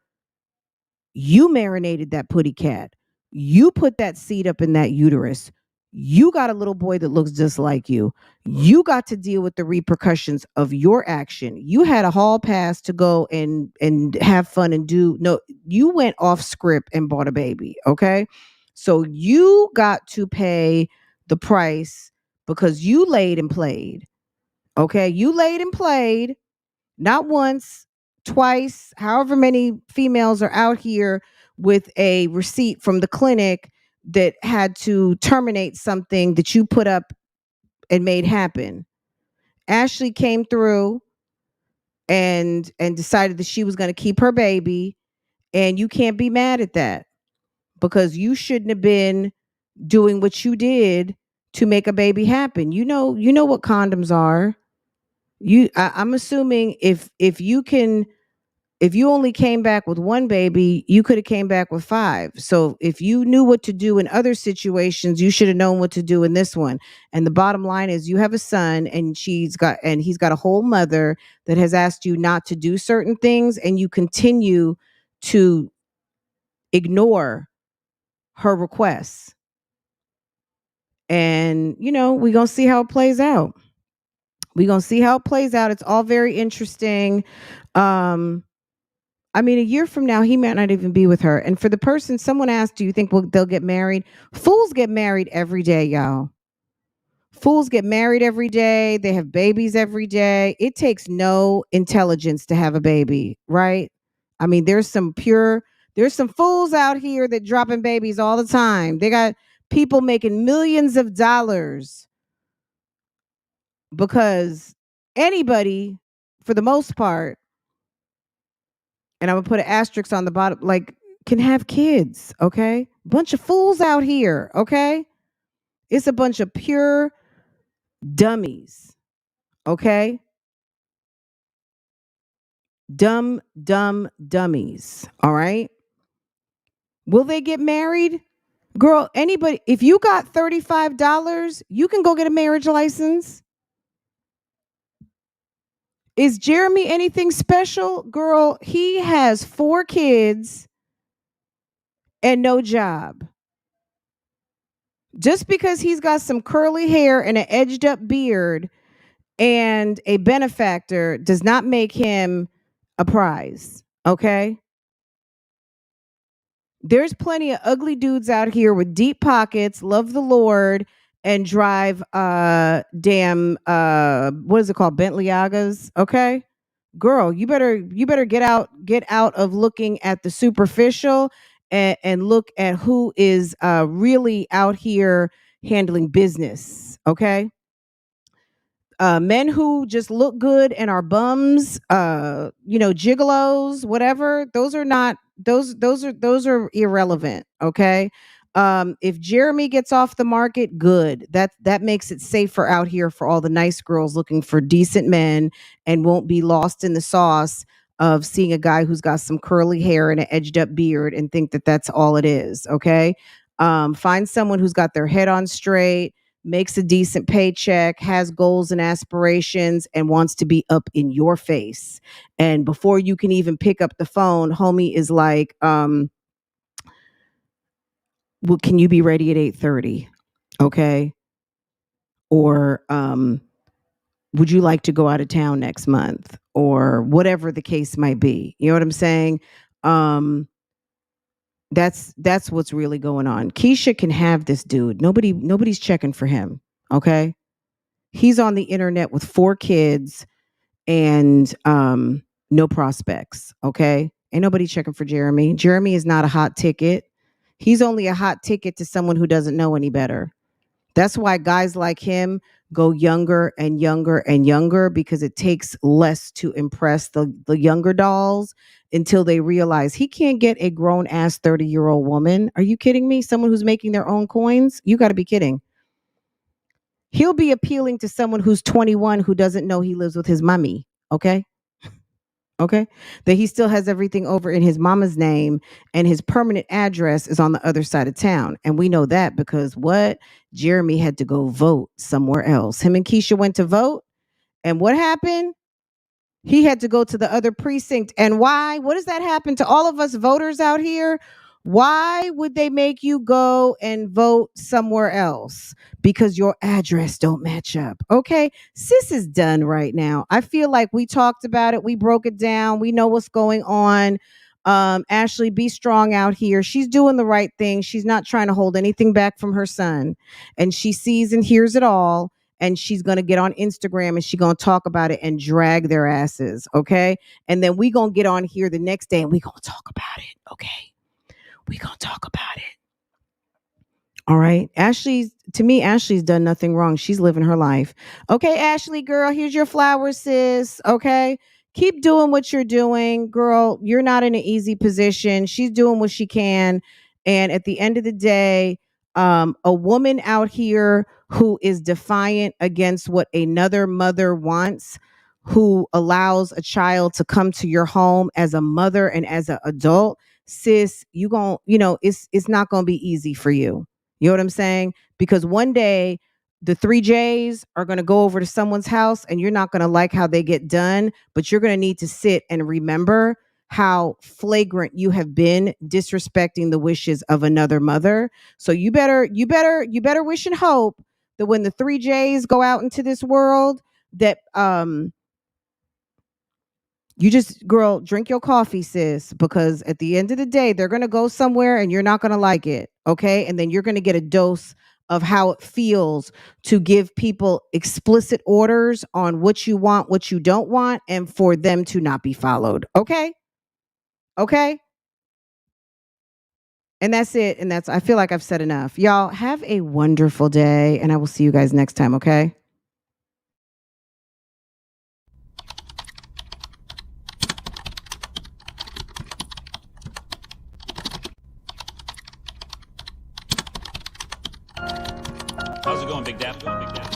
you marinated that putty cat. You put that seed up in that uterus. You got a little boy that looks just like you. You got to deal with the repercussions of your action. You had a hall pass to go and have fun and do. No, you went off script and bought a baby. Okay. So you got to pay the price because you laid and played. Okay. You laid and played, not once, twice, however many females are out here with a receipt from the clinic that had to terminate something that you put up and made happen. ASHLI came through and decided that she was going to keep her baby, and you can't be mad at that because you shouldn't have been doing what you did to make a baby happen. You know what condoms are. I'm assuming if you only came back with one baby, you could have came back with 5. So if you knew what to do in other situations, you should have known what to do in this one. And the bottom line is you have a son and he's got a whole mother that has asked you not to do certain things, and you continue to ignore her requests. And we're going to see how it plays out. We're going to see how it plays out. It's all very interesting. I mean, a year from now, he might not even be with her. And for the person, someone asked, do you think they'll get married? Fools get married every day, y'all. Fools get married every day. They have babies every day. It takes no intelligence to have a baby, right? I mean, there's some fools out here that dropping babies all the time. They got people making millions of dollars because anybody, for the most part, and I'm gonna put an asterisk on the bottom, like, can have kids, okay? Bunch of fools out here, okay? It's a bunch of pure dummies, okay? Dumb dummies, all right? Will they get married? Girl, anybody, if you got $35, you can go get a marriage license. Is Jeremy anything special? Girl, he has 4 kids and no job. Just because he's got some curly hair and an edged up beard and a benefactor does not make him a prize, okay? There's plenty of ugly dudes out here with deep pockets, love the Lord, and drive damn what is it called? Bentleyagas, okay? Girl, you better get out of looking at the superficial and look at who is really out here handling business, okay? Men who just look good and are bums, gigolos, whatever. Those are not those are irrelevant. Okay. If Jeremy gets off the market, good. That makes it safer out here for all the nice girls looking for decent men and won't be lost in the sauce of seeing a guy who's got some curly hair and an edged up beard and think that that's all it is. Okay. Find someone who's got their head on straight, makes a decent paycheck, has goals and aspirations, and wants to be up in your face. And before you can even pick up the phone, homie is like, well, can you be ready at 8:30? Okay. Or would you like to go out of town next month? Or whatever the case might be. You know what I'm saying? That's what's really going on. Keisha can have this dude. Nobody's checking for him. Okay. He's on the internet with 4 kids and no prospects. Okay. Ain't nobody checking for Jeremy. Jeremy is not a hot ticket. He's only a hot ticket to someone who doesn't know any better. That's why guys like him go younger and younger and younger, because it takes less to impress the younger dolls until they realize he can't get a grown ass 30-year-old woman. Are you kidding me? Someone who's making their own coins? You got to be kidding. He'll be appealing to someone who's 21 who doesn't know he lives with his mommy. Okay. Okay. That he still has everything over in his mama's name and his permanent address is on the other side of town. And we know that because what? Jeremy had to go vote somewhere else. Him and Keisha went to vote. And what happened? He had to go to the other precinct. And why? What does that happen to all of us voters out here? Why would they make you go and vote somewhere else? Because your address don't match up. Okay, sis is done right now. I feel like we talked about it. We broke it down. We know what's going on. ASHLI, be strong out here. She's doing the right thing. She's not trying to hold anything back from her son. And she sees and hears it all. And she's going to get on Instagram and she's going to talk about it and drag their asses. Okay. And then we going to get on here the next day and we going to talk about it. Okay. We going to talk about it. All right. ASHLI's done nothing wrong. She's living her life. Okay, ASHLI, girl, here's your flowers, sis. Okay. Keep doing what you're doing. Girl, you're not in an easy position. She's doing what she can. And at the end of the day, a woman out here who is defiant against what another mother wants, who allows a child to come to your home as a mother and as an adult, sis, it's not gonna be easy for you. You know what I'm saying? Because one day the 3 J's are going to go over to someone's house and you're not going to like how they get done, but you're going to need to sit and remember how flagrant you have been disrespecting the wishes of another mother. So you better wish and hope that when the 3 J's go out into this world, that you just, girl, drink your coffee, sis, because at the end of the day, they're going to go somewhere and you're not going to like it. Okay. And then you're going to get a dose of how it feels to give people explicit orders on what you want, what you don't want, and for them to not be followed. Okay. Okay. And that's it. And I feel like I've said enough. Y'all have a wonderful day, and I will see you guys next time. Okay. How's it going, Big Dap?